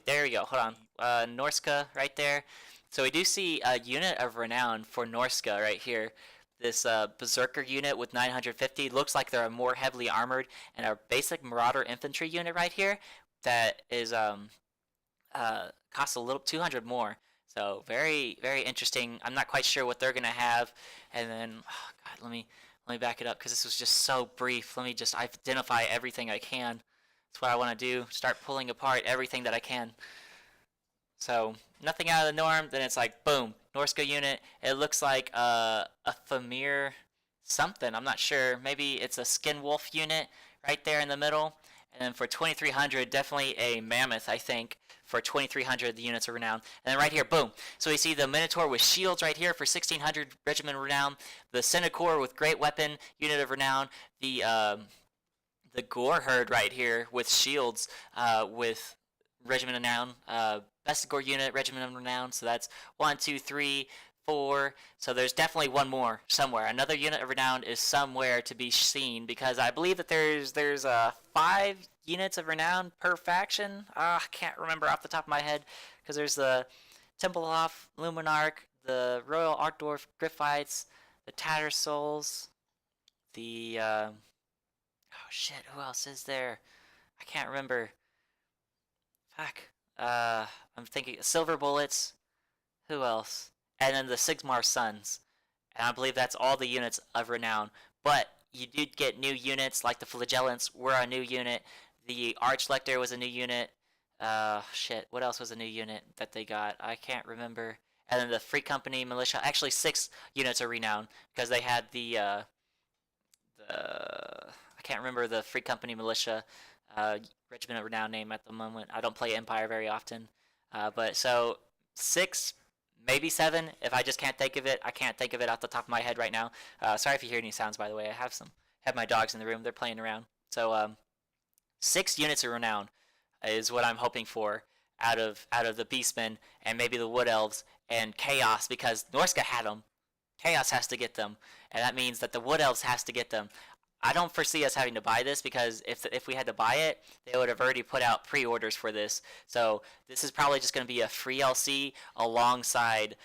There we go. Hold on. Norsca right there. So we do see a unit of renown for Norsca right here. This Berserker unit with 950 looks like they're more heavily armored, and a basic Marauder infantry unit right here that is costs a little 200 more. So very, very interesting. I'm not quite sure what they're gonna have. And then, oh God, let me back it up, because this was just so brief. Let me just identify everything I can. That's what I want to do. Start pulling apart everything that I can. So nothing out of the norm. Then it's like boom, Norsca unit. It looks like a Famir something. I'm not sure. Maybe it's a Skin Wolf unit right there in the middle. And then for 2300, definitely a Mammoth, I think. For 2300, the units of renown. And then right here, boom. So we see the Minotaur with shields right here for 1600, Regiment of Renown. The Centaur with great weapon, unit of renown. The Gore Herd right here with shields, with Regiment of Renown, best Gore unit, Regiment of Renown. So that's 1, 2, 3, 4. So there's definitely one more somewhere. Another unit of Renown is somewhere to be seen, because I believe that there's 5 units of Renown per faction. I can't remember off the top of my head, because there's the Templehof, Luminarch, the Royal Altdorf Griffites, the Tattersouls, the oh shit, who else is there? I can't remember. Fuck. I'm thinking Silver Bullets. Who else? And then the Sigmar Sons. And I believe that's all the units of renown. But you did get new units, like the Flagellants were a new unit. The Archlector was a new unit. Shit, what else was a new unit that they got? I can't remember. And then the Free Company Militia. Actually, 6 units of renown, because they had the I can't remember the Free Company Militia Regiment of Renown name at the moment. I don't play Empire very often. But so 6, maybe 7. If I just can't think of it, I can't think of it off the top of my head right now. Sorry if you hear any sounds, by the way. I have my dogs in the room. They're playing around. So 6 units of renown is what I'm hoping for out of the Beastmen and maybe the Wood Elves and Chaos, because Norsca had them. Chaos has to get them, and that means that the Wood Elves has to get them. I don't foresee us having to buy this, because if we had to buy it, they would have already put out pre-orders for this. So this is probably just going to be a free LC alongside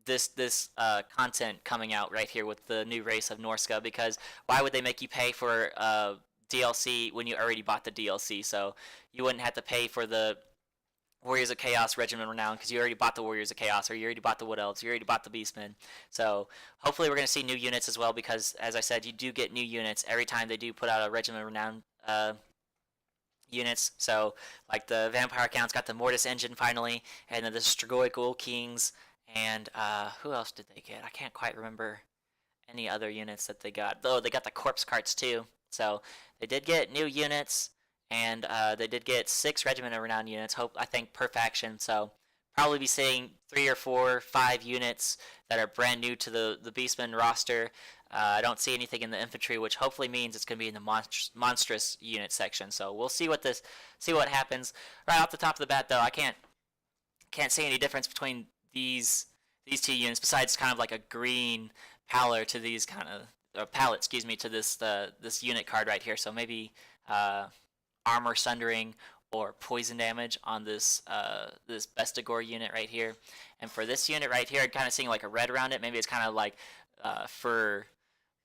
this content coming out right here with the new race of Norsca, because why would they make you pay for DLC when you already bought the DLC? So you wouldn't have to pay for the Warriors of Chaos, Regiment of Renown, because you already bought the Warriors of Chaos, or you already bought the Wood Elves, you already bought the Beastmen. So hopefully we're going to see new units as well, because, as I said, you do get new units every time they do put out a Regiment of Renown units. So, like the Vampire Counts got the Mortis Engine finally, and then the Strigoi Ghoul Kings, and who else did they get? I can't quite remember any other units that they got. Though they got the Corpse Carts too. So they did get new units, and they did get 6 Regiment of Renown units. I think per faction. So probably be seeing 3 or 4, 5 units that are brand new to the Beastmen roster. I don't see anything in the infantry, which hopefully means it's going to be in the monstrous unit section. So we'll see what happens. Right off the top of the bat, though, I can't see any difference between these 2 units besides kind of like a green palette to these kind of palette, excuse me, to this unit card right here. So maybe armor sundering or poison damage on this Bestigor unit right here. And for this unit right here, I'm kind of seeing like a red around it. Maybe it's kind of like for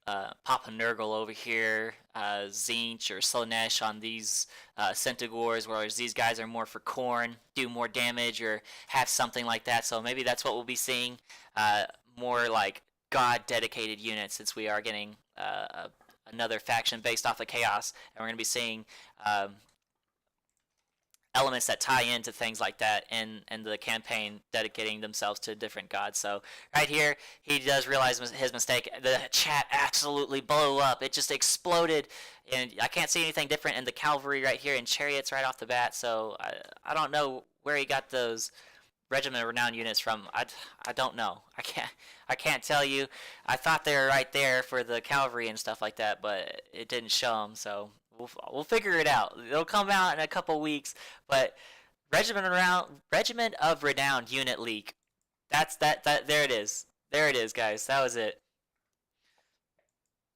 Papa Nurgle over here, Zinch or Slanesh on these Centigores, whereas these guys are more for Khorne, do more damage or have something like that. So maybe that's what we'll be seeing, more like God-dedicated units, since we are getting another faction based off of Chaos, and we're going to be seeing elements that tie into things like that in the campaign, dedicating themselves to different gods. So right here, he does realize his mistake. The chat absolutely blew up. It just exploded, and I can't see anything different in the cavalry right here and chariots right off the bat. So I don't know where he got those Regiment of Renown units from. I don't know. I can't tell you. I thought they were right there for the cavalry and stuff like that, but it didn't show them. So we'll figure it out. It'll come out in a couple weeks. But Regiment of Renown unit leak. That's that. There it is. There it is, guys. That was it.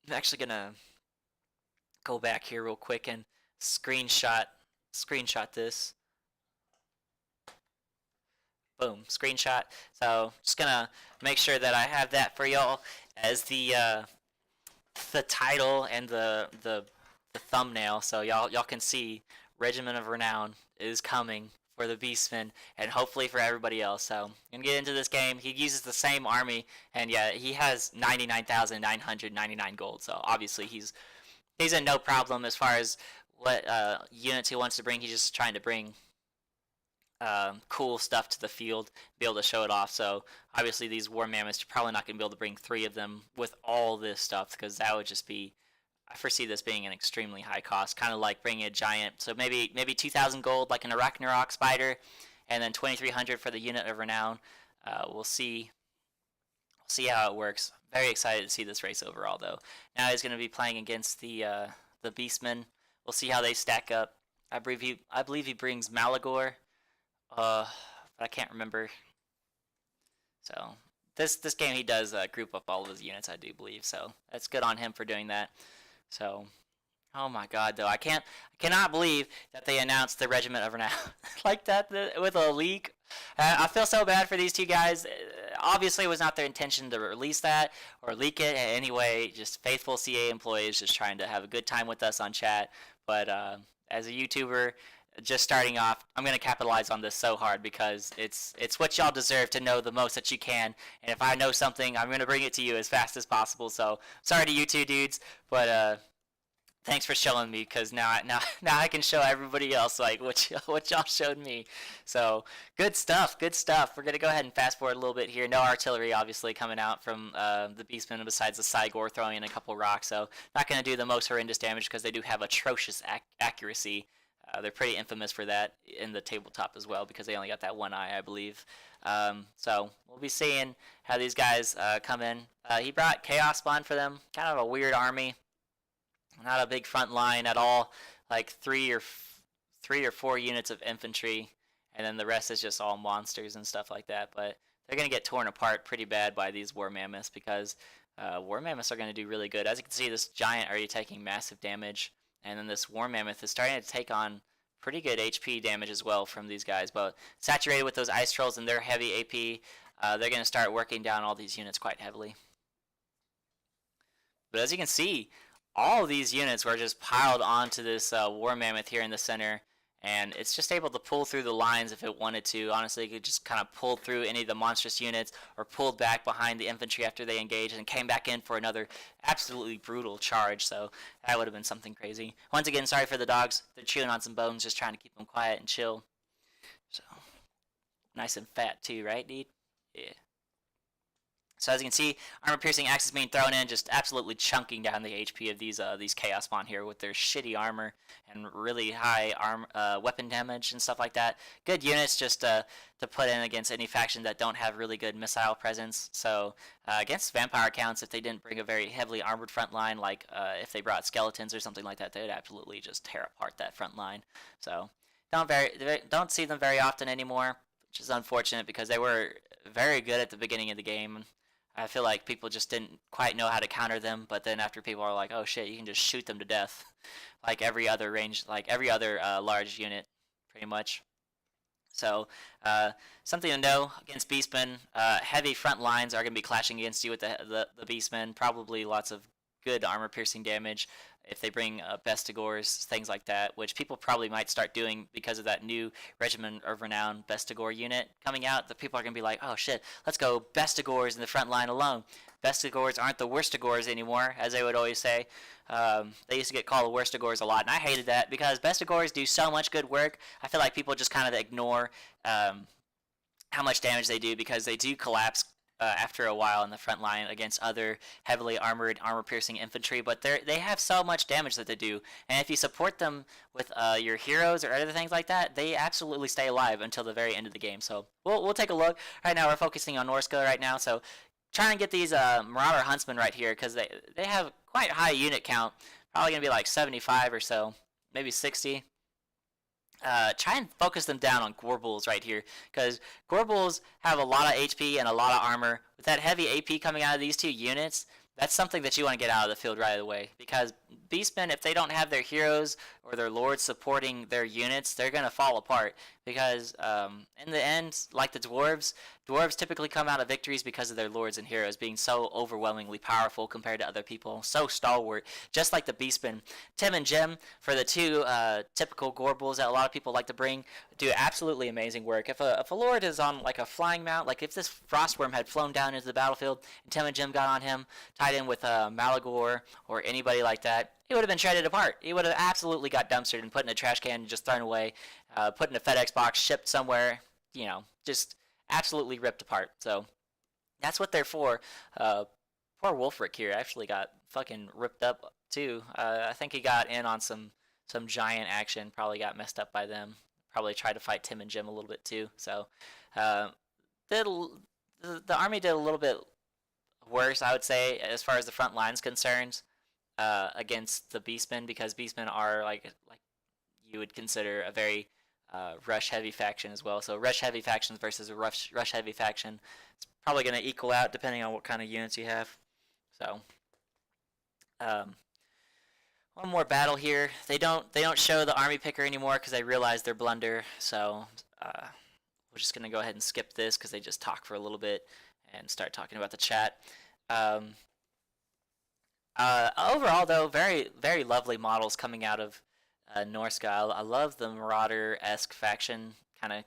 I'm actually gonna go back here real quick and screenshot this. Boom, screenshot. So just gonna make sure that I have that for y'all as the title and the thumbnail, so y'all can see Regiment of Renown is coming for the Beastmen, and hopefully for everybody else. So I'm gonna get into this game. He uses the same army, and yeah, he has 99,999 gold. So obviously he's in no problem as far as what units he wants to bring. He's just trying to bring cool stuff to the field, be able to show it off. So obviously these war mammoths, you're probably not going to be able to bring 3 of them with all this stuff, because that would just be, I foresee this being an extremely high cost, kind of like bringing a giant. So maybe 2,000 gold like an Arachnarok spider, and then 2,300 for the unit of Renown. We'll see how it works. Very excited to see this race overall, though. Now he's going to be playing against the Beastmen. We'll see how they stack up. I believe he brings Malagor. But I can't remember. So this game he does group up all of his units, I do believe. So that's good on him for doing that. So, oh my God, though, I cannot believe that they announced the Regiment of Renown like that with a leak. I feel so bad for these 2 guys. Obviously, it was not their intention to release that or leak it. Anyway, just faithful CA employees just trying to have a good time with us on chat. But as a YouTuber, just starting off, I'm going to capitalize on this so hard, because it's what y'all deserve to know the most that you can. And if I know something, I'm going to bring it to you as fast as possible. So sorry to you 2 dudes, but thanks for showing me, because now I can show everybody else like what y'all showed me. So good stuff. We're going to go ahead and fast forward a little bit here. No artillery obviously coming out from the Beastmen besides the Cygor throwing in a couple rocks. So not going to do the most horrendous damage, because they do have atrocious accuracy. They're pretty infamous for that in the tabletop as well, because they only got that one eye, I believe. So we'll be seeing how these guys come in. He brought Chaos Spawn for them. Kind of a weird army. Not a big front line at all. Like 3 or 4 units of infantry, and then the rest is just all monsters and stuff like that. But they're going to get torn apart pretty bad by these war mammoths, because war mammoths are going to do really good. As you can see, this giant already taking massive damage. And then this war mammoth is starting to take on pretty good HP damage as well from these guys. But saturated with those ice trolls and their heavy AP, they're going to start working down all these units quite heavily. But as you can see, all of these units were just piled onto this war mammoth here in the center. And it's just able to pull through the lines if it wanted to. Honestly, it could just kind of pull through any of the monstrous units, or pulled back behind the infantry after they engaged and came back in for another absolutely brutal charge. So that would have been something crazy. Once again, sorry for the dogs. They're chewing on some bones, just trying to keep them quiet and chill. So nice and fat too, right, dude? Yeah. So as you can see, armor-piercing axes being thrown in, just absolutely chunking down the HP of these Chaos Spawn here with their shitty armor and really high weapon damage and stuff like that. Good units just to put in against any faction that don't have really good missile presence. So against vampire counts, if they didn't bring a very heavily armored front line, like if they brought skeletons or something like that, they would absolutely just tear apart that front line. So don't see them very often anymore, which is unfortunate because they were very good at the beginning of the game. I feel like people just didn't quite know how to counter them, but then after people are like, oh shit, you can just shoot them to death, like every other large unit, pretty much. So something to know against Beastmen, heavy front lines are going to be clashing against you with the Beastmen, probably lots of good armor-piercing damage if they bring Bestigors, things like that, which people probably might start doing because of that new Regiment of Renown Bestigor unit coming out. The people are going to be like, oh shit, let's go Bestigors in the front line alone. Bestigors aren't the worstigors anymore, as they would always say. They used to get called the worstigors a lot, and I hated that because Bestigors do so much good work. I feel like people just kind of ignore how much damage they do because they do collapse after a while in the front line against other heavily armored, armor-piercing infantry, but they have so much damage that they do, and if you support them with your heroes or other things like that, they absolutely stay alive until the very end of the game. So we'll take a look. Right now we're focusing on Norsca right now, so trying to get these Marauder Huntsmen right here because they have quite high unit count, probably going to be like 75 or so, maybe 60. Try and focus them down on Gorbals right here, because Gorbals have a lot of HP and a lot of armor. With that heavy AP coming out of these two units, that's something that you want to get out of the field right away, because Beastmen, if they don't have their heroes or their lords supporting their units, they're going to fall apart, because in the end, like the Dwarves typically come out of victories because of their lords and heroes being so overwhelmingly powerful compared to other people, so stalwart, just like the Beastmen. Tim and Jim, for the two typical Gorbals that a lot of people like to bring, do absolutely amazing work. If a lord is on like a flying mount, like if this Frostworm had flown down into the battlefield and Tim and Jim got on him, tied in with Malagor or anybody like that, he would have been shredded apart. He would have absolutely got dumpstered and put in a trash can and just thrown away, put in a FedEx box, shipped somewhere, just absolutely ripped apart. So that's what they're for. Poor Wolfric here actually got fucking ripped up too. I think he got in on some giant action, probably got messed up by them. Probably tried to fight Tim and Jim a little bit too. So the army did a little bit worse, I would say, as far as the front line's concerned, against the Beastmen, because Beastmen are like you would consider a very rush heavy faction as well. So rush heavy factions versus a rush heavy faction, it's probably going to equal out depending on what kind of units you have. So one more battle here. They don't show the army picker anymore because they realize their blunder. So we're just going to go ahead and skip this because they just talk for a little bit and start talking about the chat. Overall, though, very, very lovely models coming out of Norsca. I love the Marauder-esque faction kind of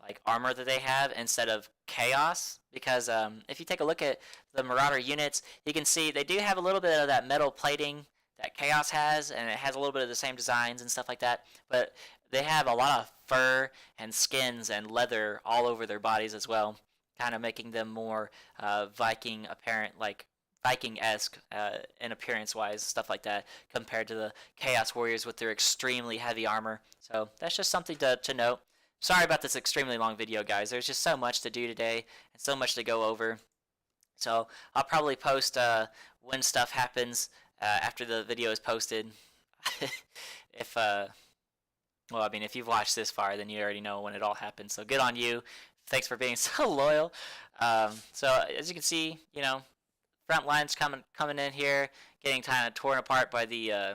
like armor that they have instead of chaos, because if you take a look at the Marauder units, you can see they do have a little bit of that metal plating that chaos has, and it has a little bit of the same designs and stuff like that, but they have a lot of fur and skins and leather all over their bodies as well, kind of making them more Viking apparent, like Viking-esque in appearance-wise, stuff like that, compared to the Chaos Warriors with their extremely heavy armor. So that's just something to note. Sorry about this extremely long video, guys. There's just so much to do today and so much to go over. So I'll probably post when stuff happens after the video is posted. Well, I mean, if you've watched this far, then you already know when it all happens. So good on you. Thanks for being so loyal. So as you can see, front lines coming in here, getting kind of torn apart by the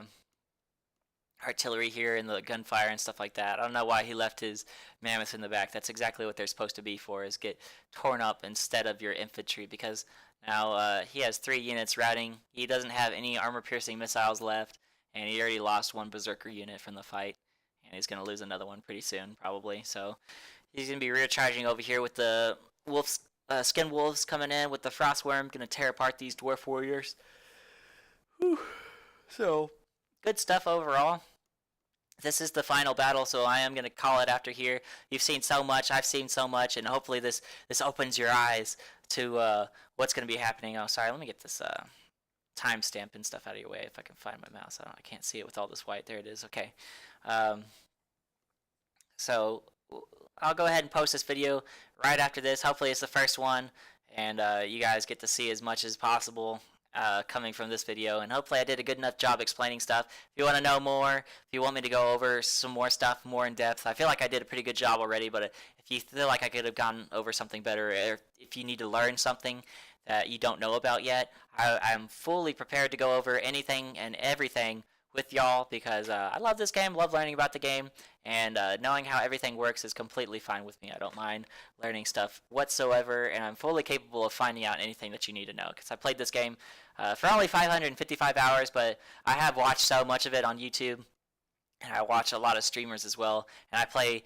artillery here and the gunfire and stuff like that. I don't know why he left his mammoths in the back. That's exactly what they're supposed to be for, is get torn up instead of your infantry, because now he has 3 units routing. He doesn't have any armor-piercing missiles left, and he already lost 1 berserker unit from the fight, and he's going to lose another one pretty soon, probably. So he's going to be recharging over here with the wolves. Skin wolves coming in with the frostworm, gonna tear apart these dwarf warriors. Whew. So good stuff overall. this is the final battle, so I am going to call it after here. You've seen so much, I've seen so much, and hopefully this opens your eyes to what's going to be happening. Oh, sorry, let me get this timestamp and stuff out of your way if I can find my mouse. I can't see it with all this white. There it is. Okay. So I'll go ahead and post this video right after this. Hopefully it's the first one, and you guys get to see as much as possible coming from this video, and hopefully I did a good enough job explaining stuff. If you want to know more, if you want me to go over some more stuff more in depth, I feel like I did a pretty good job already, but if you feel like I could have gone over something better, or if you need to learn something that you don't know about yet, I'm fully prepared to go over anything and everything with y'all, because I love this game, love learning about the game, and knowing how everything works is completely fine with me. I don't mind learning stuff whatsoever, and I'm fully capable of finding out anything that you need to know, because I played this game for only 555 hours, but I have watched so much of it on YouTube, and I watch a lot of streamers as well, and I play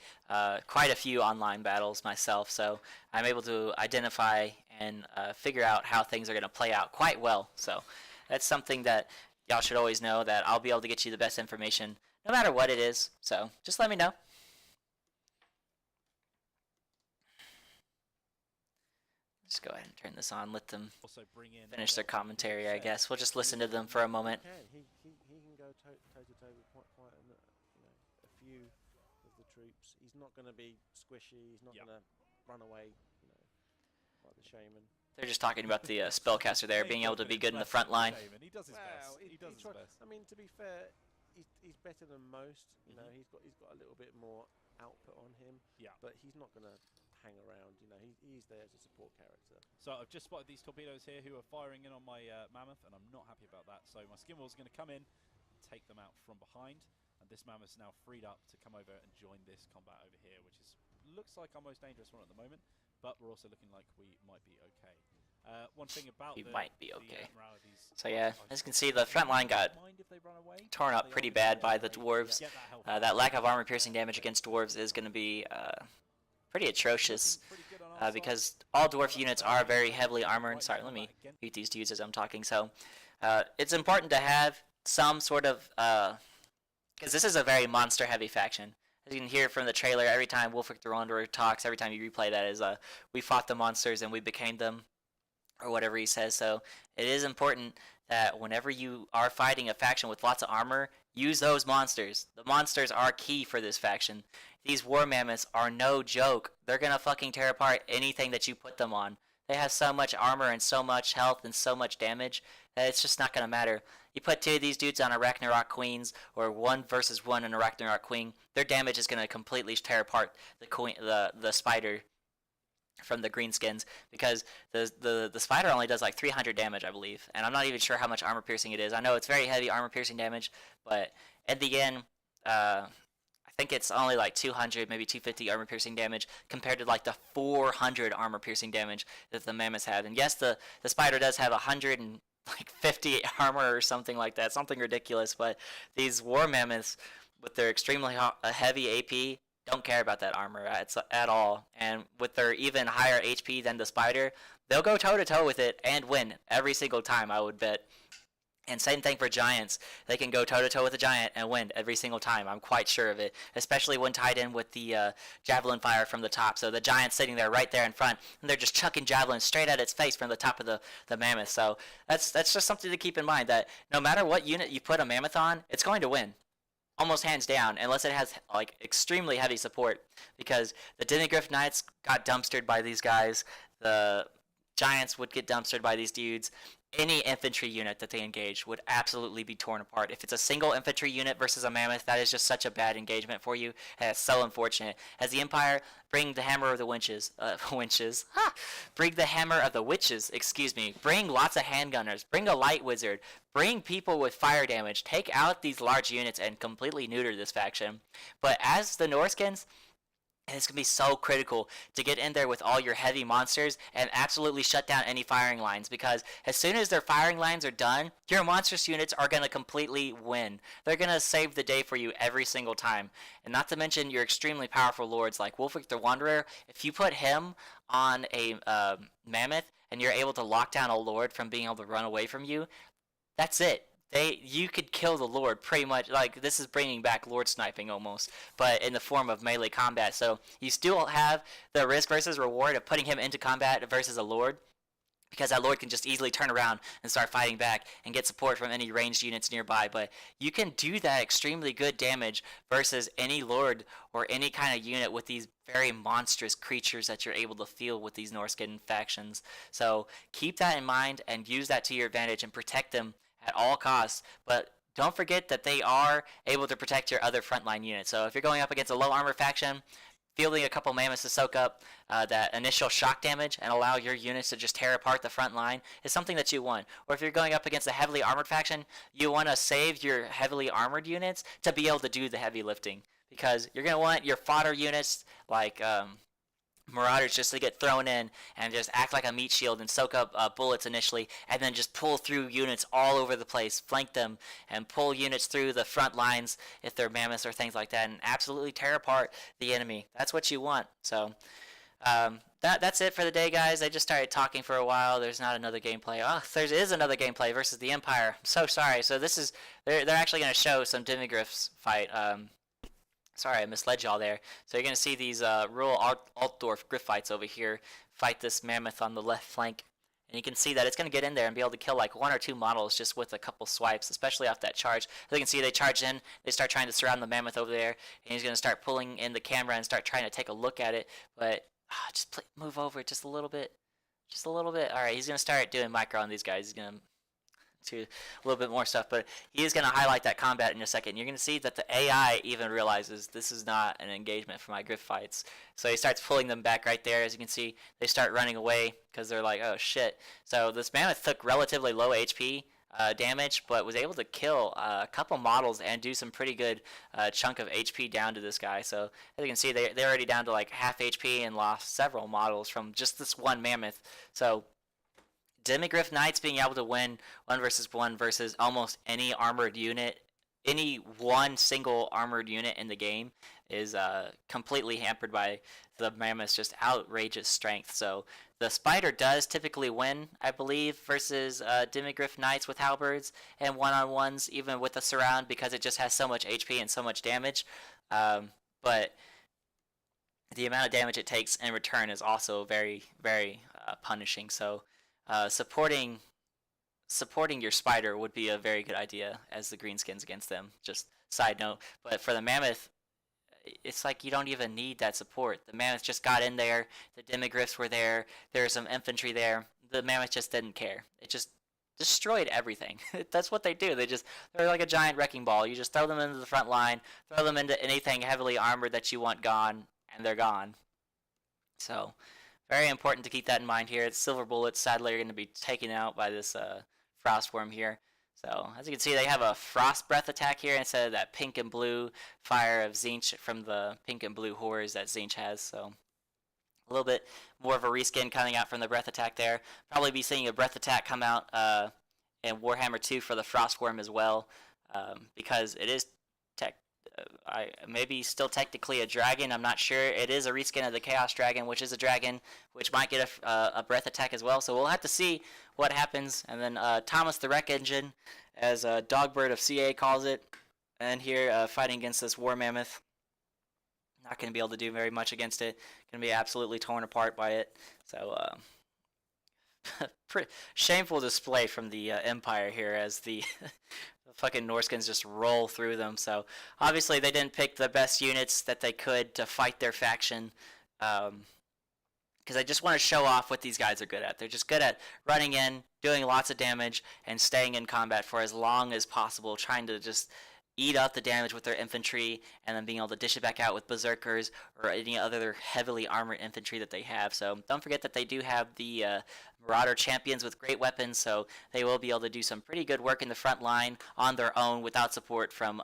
quite a few online battles myself, so I'm able to identify and figure out how things are going to play out quite well. So that's something that y'all should always know, that I'll be able to get you the best information no matter what it is, so just let me know. Just go ahead and turn this on, let them finish their commentary, I guess. We'll just listen to them for a moment.
He can go toe to toe with quite a few of the troops. He's not going to be squishy. He's not going to run away, like the shaman.
They're just talking about the spellcaster there being able to be good in the front line.
He does his best. He does his best.
I mean, to be fair, he's better than most. You know, he's got a little bit more output on him. Yeah. But he's not going to hang around. You know, he's there as a support character.
So I've just spotted these torpedoes here who are firing in on my mammoth, and I'm not happy about that. So my skinwall's going to come in and take them out from behind, and this mammoth's now freed up to come over and join this combat over here, which looks like our most dangerous one at the moment. But we're also looking like we might be okay. One thing about
might be okay. So yeah, as you can see, the front line got torn up pretty bad by the dwarves. That lack of armor-piercing damage against dwarves is going to be pretty atrocious, because all dwarf units are very heavily armored. Sorry, let me mute these dudes as I'm talking. So it's important to have some sort of, because this is a very monster-heavy faction. As you can hear from the trailer, every time Wolfric the Wanderer talks, every time you replay that, is we fought the monsters and we became them, or whatever he says. So it is important that whenever you are fighting a faction with lots of armor, use those monsters. The monsters are key for this faction. These war mammoths are no joke. They're gonna fucking tear apart anything that you put them on. They have so much armor and so much health and so much damage that it's just not gonna matter. You put two of these dudes on a Ragnarok Queens, or 1 versus 1 in a Ragnarok Queen, their damage is gonna completely tear apart the spider from the greenskins, because the spider only does like 300 damage, I believe, and I'm not even sure how much armor piercing it is. I know it's very heavy armor piercing damage, but at the end, I think it's only like 200, maybe 250 armor piercing damage compared to like the 400 armor piercing damage that the mammoths have. And yes, the spider does have 150 armor or something like that, something ridiculous, but these war mammoths with their extremely heavy AP don't care about that armor at all, and with their even higher HP than the spider, they'll go toe-to-toe with it and win every single time, I would bet. And same thing for giants. They can go toe-to-toe with a giant and win every single time. I'm quite sure of it, especially when tied in with the javelin fire from the top. So the giant's sitting there right there in front, and they're just chucking javelins straight at its face from the top of the mammoth. So that's just something to keep in mind, that no matter what unit you put a mammoth on, it's going to win. Almost hands down, unless it has like extremely heavy support, because the Demigryph Knights got dumpstered by these guys, the Giants would get dumpstered by these dudes. Any infantry unit that they engage would absolutely be torn apart. If it's a single infantry unit versus a mammoth, that is just such a bad engagement for you, and it's so unfortunate. As the Empire, bring the hammer of the bring the hammer of the witches, excuse me. Bring lots of handgunners, bring a light wizard, bring people with fire damage, take out these large units and completely neuter this faction. But as the Norskins, and it's going to be so critical to get in there with all your heavy monsters and absolutely shut down any firing lines, because as soon as their firing lines are done, your monstrous units are going to completely win. They're going to save the day for you every single time. And not to mention your extremely powerful lords like Wolfric the Wanderer. If you put him on a mammoth and you're able to lock down a lord from being able to run away from you, that's it. you could kill the Lord pretty much. Like, this is bringing back Lord sniping almost, but in the form of melee combat. So you still have the risk versus reward of putting him into combat versus a Lord, because that Lord can just easily turn around and start fighting back and get support from any ranged units nearby. But you can do that extremely good damage versus any Lord or any kind of unit with these very monstrous creatures that you're able to field with these Norscan factions. So keep that in mind and use that to your advantage and protect them at all costs. But don't forget that they are able to protect your other frontline units. So if you're going up against a low armor faction, fielding a couple mammoths to soak up that initial shock damage and allow your units to just tear apart the front line is something that you want. Or if you're going up against a heavily armored faction, you want to save your heavily armored units to be able to do the heavy lifting, because you're going to want your fodder units like Marauders just to get thrown in and just act like a meat shield and soak up bullets initially, and then just pull through units all over the place, flank them, and pull units through the front lines if they're mammoths or things like that, and absolutely tear apart the enemy. That's what you want. So that's it for the day, guys. I just started talking for a while. There's not another gameplay. Oh, there is another gameplay versus the Empire. I'm so sorry. So this is they're actually going to show some Demigryphs fight. Sorry, I misled y'all there. So you're going to see these rural Altdorf Griff fights over here fight this mammoth on the left flank. And you can see that it's going to get in there and be able to kill like 1 or 2 models just with a couple swipes, especially off that charge. So you can see they charge in, they start trying to surround the mammoth over there, and he's going to start pulling in the camera and start trying to take a look at it. But just move over just a little bit. Just a little bit. All right, he's going to start doing micro on these guys. He's going to a little bit more stuff, but he is going to highlight that combat in a second. You're going to see that the AI even realizes this is not an engagement for my Griff fights. So he starts pulling them back right there. As you can see, they start running away because they're like, oh shit. So this mammoth took relatively low HP damage, but was able to kill a couple models and do some pretty good chunk of HP down to this guy. So as you can see, they're already down to like half HP and lost several models from just this one mammoth. So Demigryph Knights being able to win 1 versus 1 versus almost any armored unit, any one single armored unit in the game, is completely hampered by the mammoth's just outrageous strength. So the Spider does typically win, I believe, versus Demigryph Knights with halberds and one-on-ones, even with the surround, because it just has so much HP and so much damage. But the amount of damage it takes in return is also very, very punishing. So supporting your Spider would be a very good idea as the greenskins against them. Just side note. But for the mammoth, it's like you don't even need that support. The mammoth just got in there. The Demigryphs were there. There was some infantry there. The mammoth just didn't care. It just destroyed everything. That's what they do. They're like a giant wrecking ball. You just throw them into the front line, throw them into anything heavily armored that you want gone, and they're gone. So very important to keep that in mind here. It's silver bullets, sadly, are going to be taken out by this frostworm here. So as you can see, they have a frost breath attack here instead of that pink and blue fire of Tzeentch from the pink and blue horrors that Tzeentch has. So a little bit more of a reskin coming out from the breath attack there. Probably be seeing a breath attack come out in Warhammer 2 for the frostworm as well, because it is maybe still technically a dragon. I'm not sure. It is a reskin of the Chaos Dragon, which is a dragon, which might get a breath attack as well. So we'll have to see what happens. And then Thomas the Wreck Engine, as Dogbird of CA calls it, and here fighting against this War Mammoth. Not going to be able to do very much against it. Going to be absolutely torn apart by it. So pretty shameful display from the Empire here as the fucking Norskins just roll through them. So obviously they didn't pick the best units that they could to fight their faction, because I just want to show off what these guys are good at. They're just good at running in, doing lots of damage, and staying in combat for as long as possible, trying to just eat up the damage with their infantry, and then being able to dish it back out with berserkers or any other heavily armored infantry that they have. So don't forget that they do have the Marauder champions with great weapons, so they will be able to do some pretty good work in the front line on their own without support from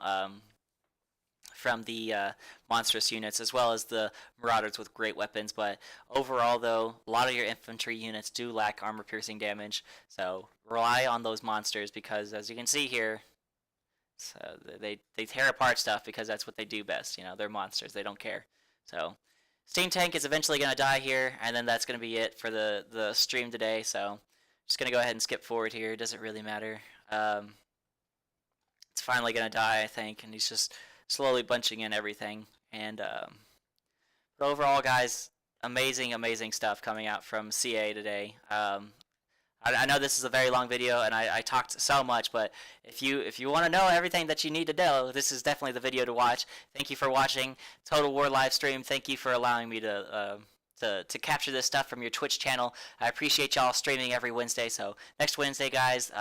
the monstrous units, as well as the Marauders with great weapons. But overall, though, a lot of your infantry units do lack armor-piercing damage, so rely on those monsters, because as you can see here, so they tear apart stuff because that's what they do best. You know, they're monsters. They don't care. So Steam Tank is eventually going to die here, and then that's going to be it for the stream today. So just going to go ahead and skip forward here. It doesn't really matter. it's finally gonna die, I think, and he's just slowly bunching in everything. And but overall, guys, amazing stuff coming out from CA today. I know this is a very long video, and I talked so much, but if you want to know everything that you need to know, this is definitely the video to watch. Thank you for watching Total War live stream. Thank you for allowing me to capture this stuff from your Twitch channel. I appreciate y'all streaming every Wednesday. So next Wednesday, guys,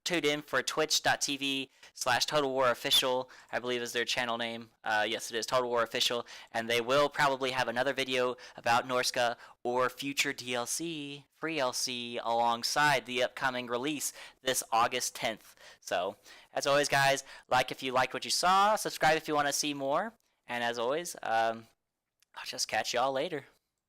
tune in for twitch.tv/Total War Official, I believe is their channel name. Yes, it is Total War Official, and they will probably have another video about Norsca or future DLC, free LC, alongside the upcoming release this August 10th. So, as always, guys, like if you liked what you saw, subscribe if you want to see more, and as always, I'll just catch y'all later.